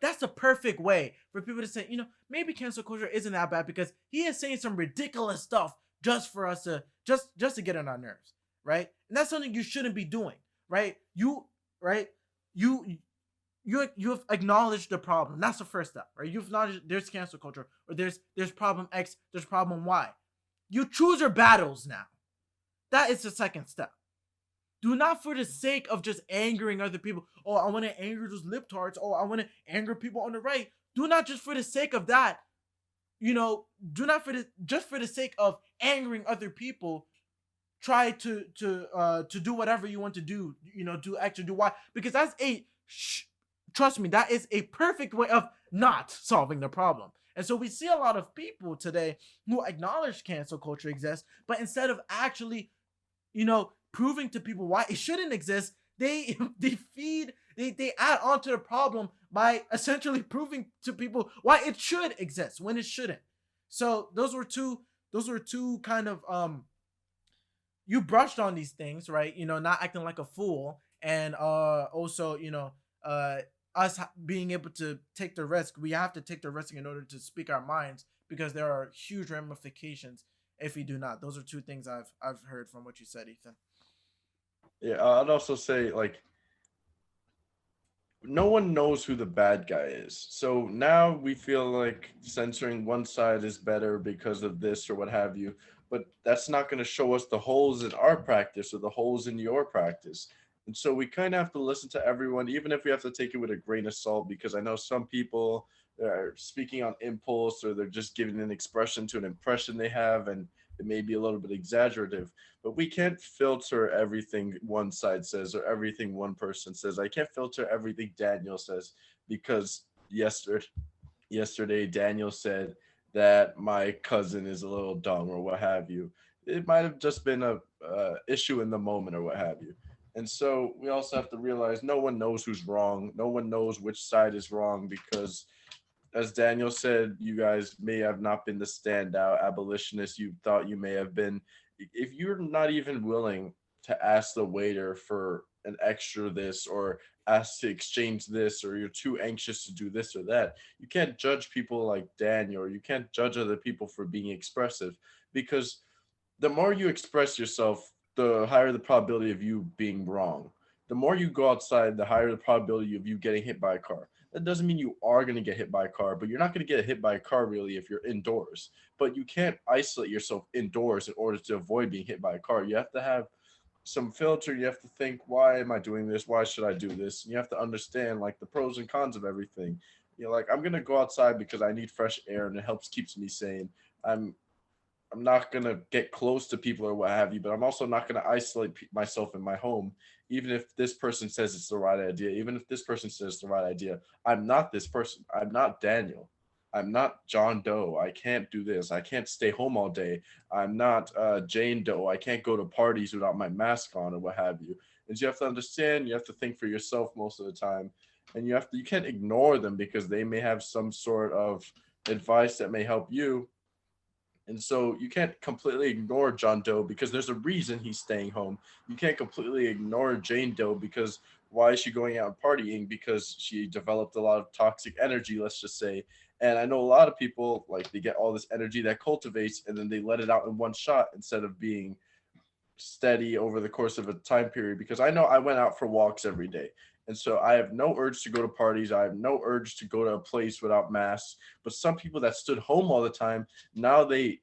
A: that's a perfect way for people to say, maybe cancel culture isn't that bad because he is saying some ridiculous stuff just for us to just to get on our nerves, right? And that's something you shouldn't be doing, right? Right you you've acknowledged the problem. That's the first step, right? You've acknowledged there's cancel culture, or there's problem X, there's problem Y. You choose your battles now. That is the second step. Do not for the sake of just angering other people. Oh, I want to anger those libtards. Oh, I want to anger people on the right. Do not just for the sake of that. Do not just for the sake of angering other people. Try to do whatever you want to do. Do X or do Y, because trust me, that is a perfect way of not solving the problem. And so we see a lot of people today who acknowledge cancel culture exists, but instead of actually, proving to people why it shouldn't exist, they they add on to the problem by essentially proving to people why it should exist when it shouldn't. So those were two kind of you brushed on these things, right? Not acting like a fool, and also, us being able to take the risk. We have to take the risk in order to speak our minds, because there are huge ramifications if we do not. Those are two things I've heard from what you said, Ethan.
B: Yeah, I'd also say, like, no one knows who the bad guy is. So now we feel like censoring one side is better because of this or what have you. But that's not going to show us the holes in our practice or the holes in your practice. And so we kind of have to listen to everyone, even if we have to take it with a grain of salt, because I know some people are speaking on impulse, or they're just giving an expression to an impression they have, and it may be a little bit exaggerative. But we can't filter everything one side says or everything one person says. I can't filter everything Daniel says, because yesterday Daniel said that my cousin is a little dumb or what have you. It might have just been a issue in the moment or what have you. And so we also have to realize no one knows who's wrong. No one knows which side is wrong, because, as Daniel said, you guys may have not been the standout abolitionist you thought you may have been. If you're not even willing to ask the waiter for an extra this, or ask to exchange this, or you're too anxious to do this or that, you can't judge people like Daniel, or you can't judge other people for being expressive, because the more you express yourself, the higher the probability of you being wrong. The more you go outside, the higher the probability of you getting hit by a car. That doesn't mean you are going to get hit by a car, but you're not going to get hit by a car really if you're indoors. But you can't isolate yourself indoors in order to avoid being hit by a car. You have to have some filter. You have to think, why am I doing this? Why should I do this? And you have to understand, like, the pros and cons of everything. Like, I'm going to go outside because I need fresh air and it helps keeps me sane. I'm I'm not gonna get close to people or what have you, but I'm also not gonna isolate myself in my home, even if this person says it's the right idea. Even if this person says it's the right idea, I'm not this person. I'm not Daniel. I'm not John Doe. I can't do this. I can't stay home all day. I'm not Jane Doe. I can't go to parties without my mask on or what have you. And so you have to understand. You have to think for yourself most of the time, and you can't ignore them because they may have some sort of advice that may help you, and so you can't completely ignore John Doe because there's a reason he's staying home. You can't completely ignore Jane Doe because why is she going out and partying? Because she developed a lot of toxic energy, let's just say. And I know a lot of people, like, they get all this energy that cultivates and then they let it out in one shot instead of being steady over the course of a time period. Because I know I went out for walks every day. And so I have no urge to go to parties. I have no urge to go to a place without masks. But some people that stood home all the time, now they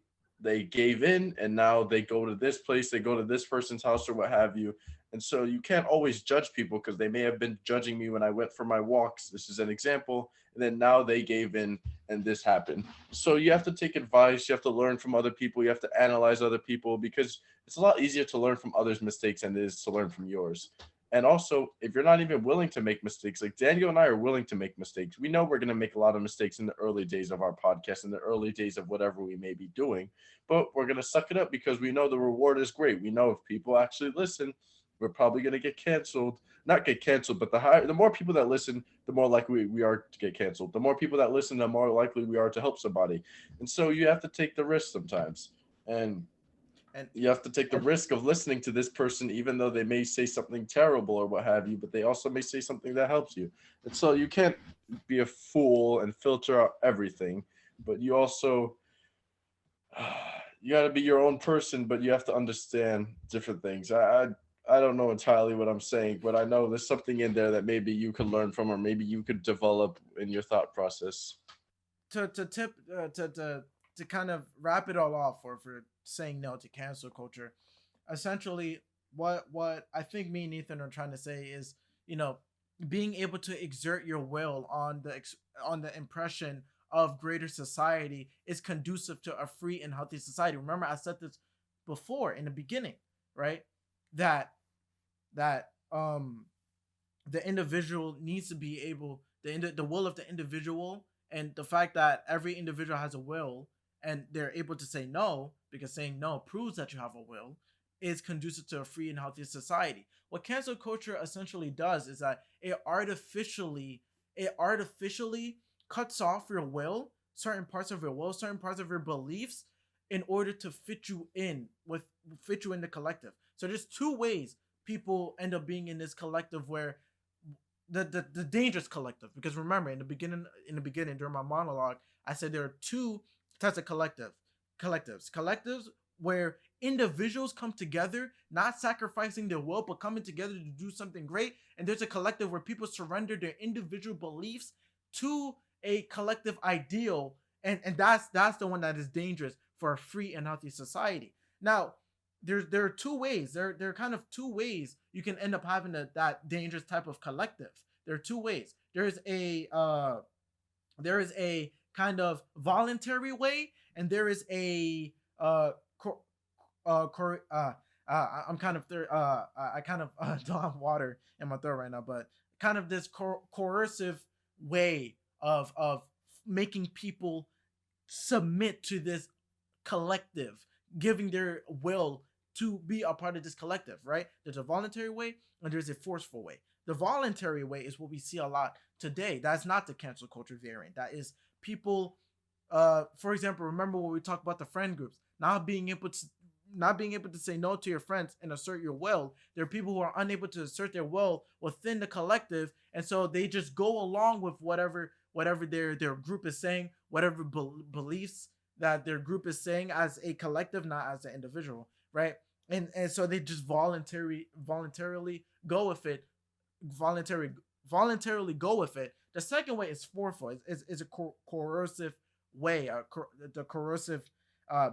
B: gave in, and now they go to this place, they go to this person's house or what have you. And so you can't always judge people because they may have been judging me when I went for my walks. This is an example. and then now they gave in and this happened. So you have to take advice, you have to learn from other people, you have to analyze other people, because it's a lot easier to learn from others' mistakes than it is to learn from yours. And also, if you're not even willing to make mistakes, like Daniel and I are willing to make mistakes. We know we're going to make a lot of mistakes in the early days of our podcast, in the early days of whatever we may be doing, but we're going to suck it up because we know the reward is great. We know if people actually listen, we're probably going to get canceled. Not get canceled, but the more people that listen, the more likely we are to get canceled. The more people that listen, the more likely we are to help somebody. And so you have to take the risk sometimes. And
A: And
B: you have to take the risk of listening to this person, even though they may say something terrible or what have you, but they also may say something that helps you. And so you can't be a fool and filter out everything, but you also you got to be your own person, but you have to understand different things. I don't know entirely what I'm saying, but I know there's something in there that maybe you could learn from, or maybe you could develop in your thought process.
A: to kind of wrap it all off for saying no to cancel culture, essentially what I think me and Ethan are trying to say is, you know, being able to exert your will on on the impression of greater society is conducive to a free and healthy society. Remember, I said this before in the beginning, right? That that the individual needs to be able, the will of the individual, and the fact that every individual has a will and they're able to say no, because saying no proves that you have a will, is conducive to a free and healthy society. What cancel culture essentially does is that it artificially cuts off your will, certain parts of your will, certain parts of your beliefs, in order to fit you in the collective. So there's two ways people end up being in this collective, where the dangerous collective, because remember, in the beginning during my monologue, I said there are two types of collectives where individuals come together, not sacrificing their will, but coming together to do something great. And there's a collective where people surrender their individual beliefs to a collective ideal, and that's the one that is dangerous for a free and healthy society. Now, there are two ways. There are kind of two ways you can end up having that dangerous type of collective. There are two ways. There is a kind of voluntary way, and there is a I'm kind of I kind of don't have water in my throat right now, but kind of this coercive way of making people submit to this collective, giving their will to be a part of this collective, right? There's a voluntary way and there's a forceful way. The voluntary way is what we see a lot today. That's not the cancel culture variant. That is people, for example, remember when we talked about the friend groups, not being able to say no to your friends and assert your will. There are people who are unable to assert their will within the collective, and so they just go along with whatever their group is saying, whatever beliefs that their group is saying as a collective, not as an individual, right? And so they just voluntarily go with it, voluntary voluntarily go with it. The second way is forceful. Is a coercive way, the coercive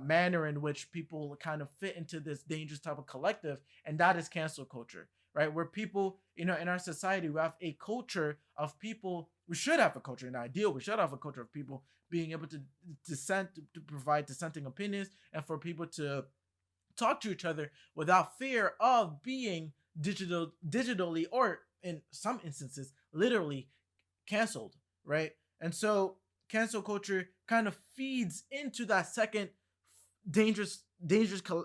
A: manner in which people kind of fit into this dangerous type of collective, and that is cancel culture, right? Where people, in our society, we have a culture of people. We should have a culture, an ideal. We should have a culture of people being able to dissent, to provide dissenting opinions, and for people to talk to each other without fear of being digitally, or in some instances, literally canceled, right? And so cancel culture kind of feeds into that second dangerous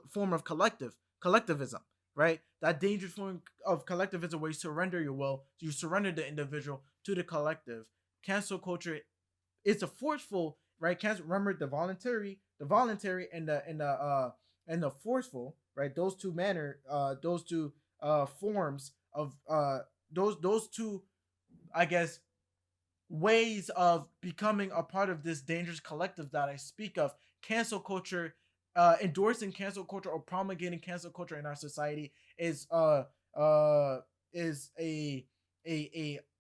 A: form of collectivism, right? That dangerous form of collectivism where you surrender your will, you surrender the individual to the collective. Cancel culture is a forceful, right? Cancel, remember, the voluntary and the forceful, right? Those two forms of those two, I guess, ways of becoming a part of this dangerous collective that I speak of. Cancel culture, endorsing cancel culture or promulgating cancel culture in our society is a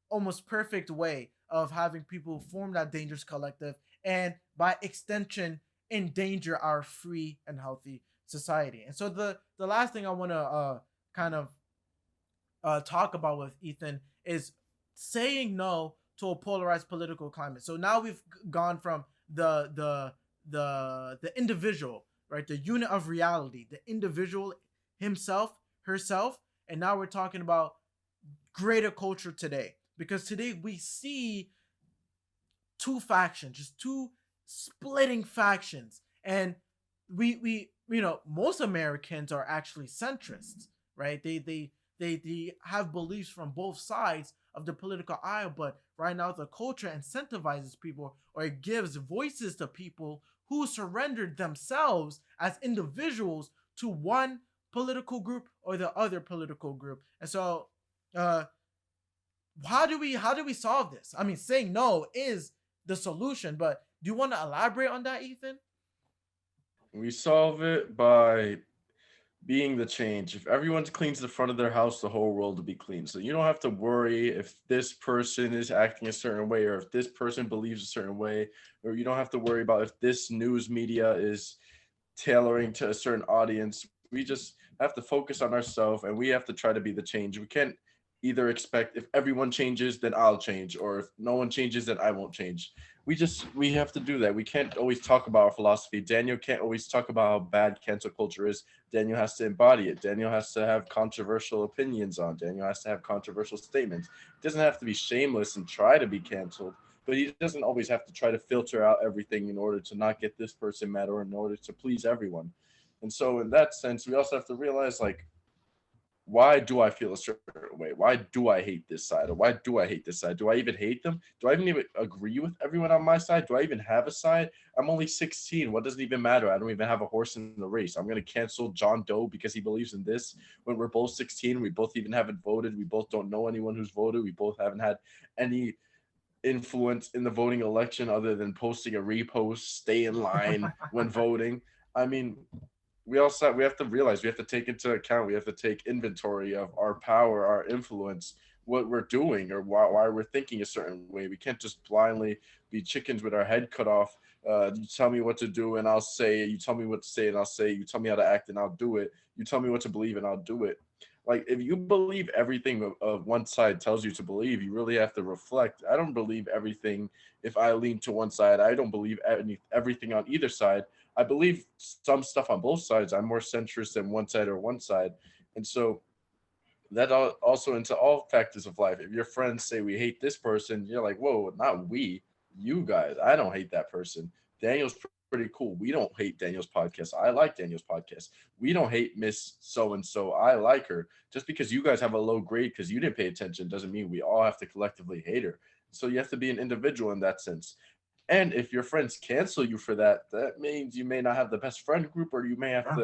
A: almost perfect way of having people form that dangerous collective, and by extension endanger our free and healthy society. And so the last thing I want to kind of talk about with Ethan is saying no to a polarized political climate. So now we've gone from the individual, right, the unit of reality, the individual himself, herself, and now we're talking about greater culture today, because today we see two factions, just two splitting factions, and we most Americans are actually centrists, right? They have beliefs from both sides of the political aisle, but right now the culture incentivizes people, or it gives voices to people who surrendered themselves as individuals to one political group or the other political group. And so uh how do we solve this? I mean, saying no is the solution, but do you want to elaborate on that, Ethan?
B: We solve it by being the change. If everyone cleans the front of their house, the whole world will be clean. So you don't have to worry if this person is acting a certain way, or if this person believes a certain way, or you don't have to worry about if this news media is tailoring to a certain audience. We just have to focus on ourselves, and we have to try to be the change. We can't either expect if everyone changes, then I'll change, or if no one changes, then I won't change. We have to do that. We can't always talk about our philosophy. Daniel can't always talk about how bad cancel culture is. Daniel has to embody it. Daniel has to have controversial opinions on. Daniel has to have controversial statements. He doesn't have to be shameless and try to be canceled, but he doesn't always have to try to filter out everything in order to not get this person mad, or in order to please everyone. And so in that sense, we also have to realize, like, why do I feel a certain way? Why do I hate this side? Or why do I hate this side? Do I even hate them? Do I even agree with everyone on my side? Do I even have a side? I'm only 16. What does it even matter? I don't even have a horse in the race. I'm going to cancel John Doe because he believes in this when we're both 16. We both even haven't voted. We both don't know anyone who's voted. We both haven't had any influence in the voting election other than posting a repost, stay in line when voting. I mean, we have to realize, we have to take into account, we have to take inventory of our power, our influence, what we're doing, or why we're thinking a certain way. We can't just blindly be chickens with our head cut off. You tell me what to do and I'll say it. You tell me what to say and I'll say it. You tell me how to act and I'll do it. You tell me what to believe and I'll do it. Like, if you believe everything of one side tells you to believe, you really have to reflect. I don't believe everything if I lean to one side. I don't believe everything on either side. I believe some stuff on both sides. I'm more centrist than one side or one side. And so that also into all factors of life. If your friends say we hate this person, you're like, whoa, not we, you guys. I don't hate that person. Daniel's pretty cool. We don't hate Daniel's podcast. I like Daniel's podcast. We don't hate Miss So and so. I like her. Just because you guys have a low grade because you didn't pay attention doesn't mean we all have to collectively hate her. So you have to be an individual in that sense. And if your friends cancel you for that, that means you may not have the best friend group, or you may have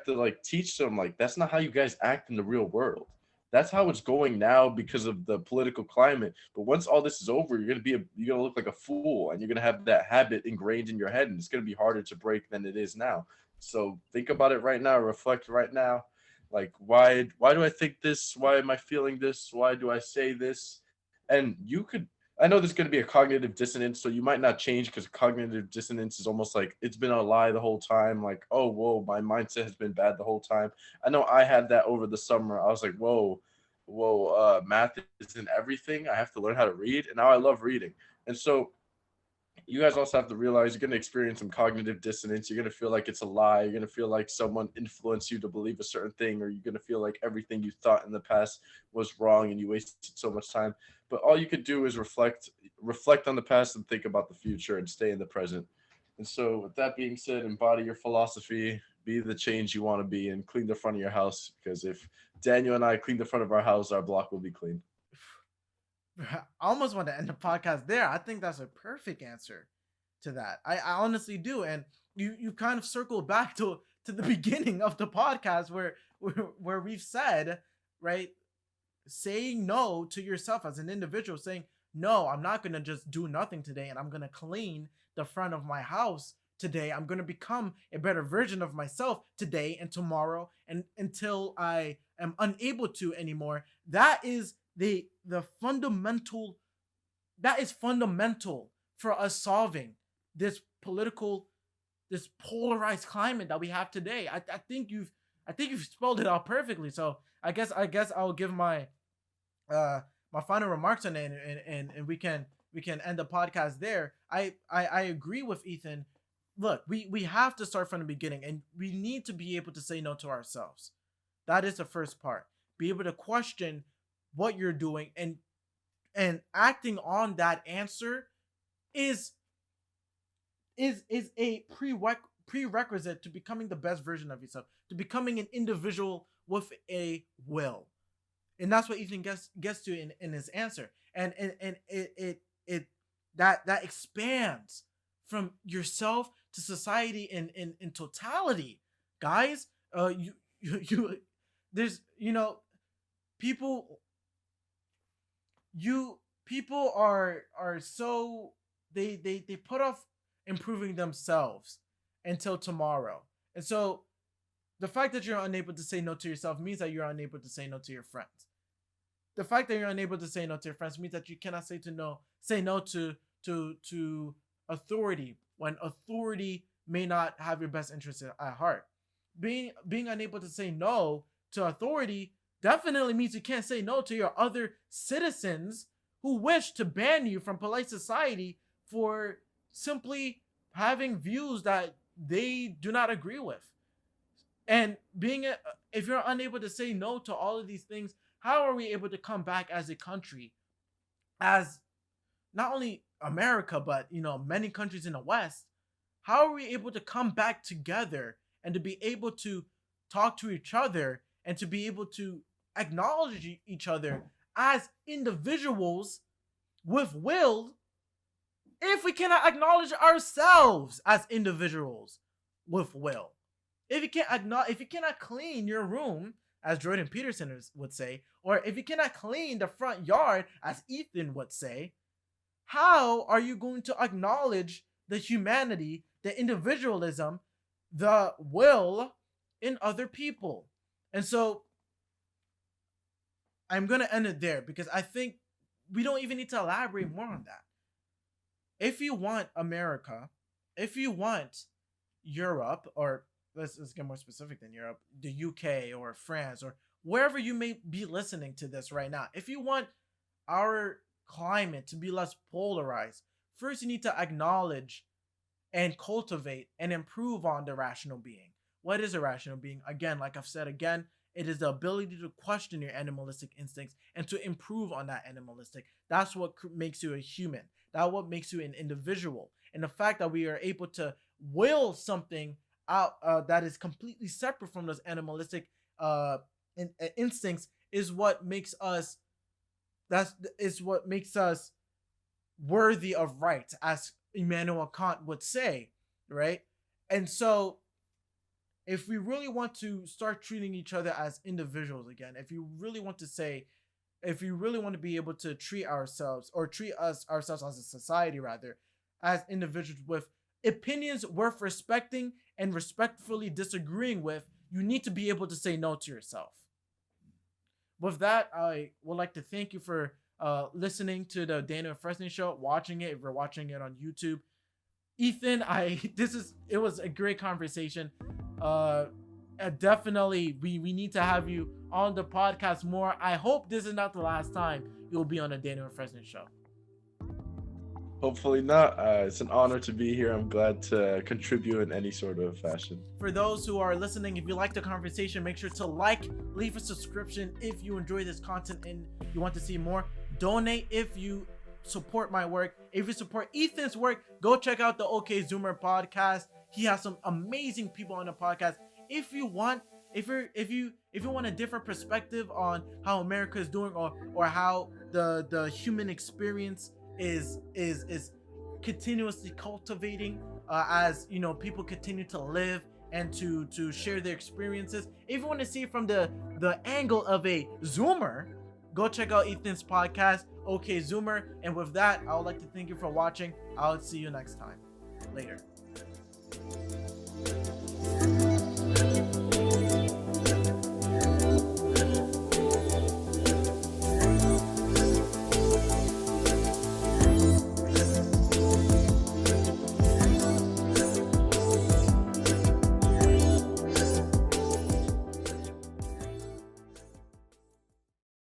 B: to like teach them, like, that's not how you guys act in the real world. That's how it's going now because of the political climate. But once all this is over, you're gonna look like a fool, and you're gonna have that habit ingrained in your head, and it's gonna be harder to break than it is now. So think about it right now, reflect right now. Like, why do I think this? Why am I feeling this? Why do I say this? And you could, I know there's going to be a cognitive dissonance, so you might not change because cognitive dissonance is almost like it's been a lie the whole time. Like, oh, whoa, my mindset has been bad the whole time. I know I had that over the summer. I was like, whoa, math isn't everything. I have to learn how to read, and now I love reading. And so you guys also have to realize you're going to experience some cognitive dissonance. You're going to feel like it's a lie. You're going to feel like someone influenced you to believe a certain thing, or you're going to feel like everything you thought in the past was wrong and you wasted so much time. But all you could do is reflect on the past and think about the future and stay in the present. And so, with that being said, embody your philosophy, be the change you want to be, and clean the front of your house. Because if Daniel and I clean the front of our house, our block will be clean.
A: I almost want to end the podcast there. I think that's a perfect answer to that. I honestly do. And you kind of circled back to the beginning of the podcast where we've said, right, saying no to yourself as an individual, saying, no, I'm not gonna just do nothing today and I'm gonna clean the front of my house today. I'm gonna become a better version of myself today and tomorrow, and until I am unable to anymore. That is the fundamental, that is fundamental for us solving this political, this polarized climate that we have today. I think you've spelled it out perfectly. So I guess I'll give my my final remarks on it, and we can end the podcast there. I agree with Ethan. Look, we have to start from the beginning, and we need to be able to say no to ourselves. That is the first part. Be able to question what you're doing, and acting on that answer is a prerequisite to becoming the best version of yourself, to becoming an individual with a will. And that's what Ethan gets to in his answer. And it that expands from yourself to society in totality. Guys, you there's, people are so they put off improving themselves until tomorrow. And so the fact that you're unable to say no to yourself means that you're unable to say no to your friends. The fact that you're unable to say no to your friends means that you cannot say no to authority, when authority may not have your best interests at heart. Being unable to say no to authority definitely means you can't say no to your other citizens who wish to ban you from polite society for simply having views that they do not agree with. And if you're unable to say no to all of these things, how are we able to come back as a country, as not only America, but many countries in the West? How are we able to come back together and to be able to talk to each other and to be able to acknowledge each other as individuals with will, if we cannot acknowledge ourselves as individuals with will? If you cannot clean your room, as Jordan Peterson would say, or if you cannot clean the front yard, as Ethan would say, how are you going to acknowledge the humanity, the individualism, the will in other people? And so I'm going to end it there, because I think we don't even need to elaborate more on that. If you want America, if you want Europe, or let's get more specific than Europe, the UK or France or wherever you may be listening to this right now, if you want our climate to be less polarized, first you need to acknowledge and cultivate and improve on the rational being. What is a rational being? Again, like I've said again, it is the ability to question your animalistic instincts and to improve on that animalistic. That's what makes you a human. That's what makes you an individual. And the fact that we are able to will something out that is completely separate from those animalistic instincts is what makes us worthy of rights, as Immanuel Kant would say, right? And so if we really want to start treating each other as individuals again, if you really want to be able to treat ourselves as a society rather, as individuals with opinions worth respecting and respectfully disagreeing with, you need to be able to say no to yourself. With that, I would like to thank you for listening to the Daniel Idfresne Show, watching it if you're watching it on YouTube. Ethan, it was a great conversation. Definitely we need to have you on the podcast more. I hope this is not the last time you'll be on the Daniel Idfresne Show.
B: Hopefully not. It's an honor to be here. I'm glad to contribute in any sort of fashion.
A: For those who are listening, if you like the conversation, make sure to leave a subscription if you enjoy this content and you want to see more. Donate if you support my work. If you support Ethan's work, go check out the OK Zoomer podcast. He has some amazing people on the podcast. If you want a different perspective on how America is doing, or how the human experience is continuously cultivating, as people continue to live and to share their experiences. If you want to see it from the angle of a Zoomer, go check out Ethan's podcast, OK Zoomer. And with that, I would like to thank you for watching. I'll see you next time. Later.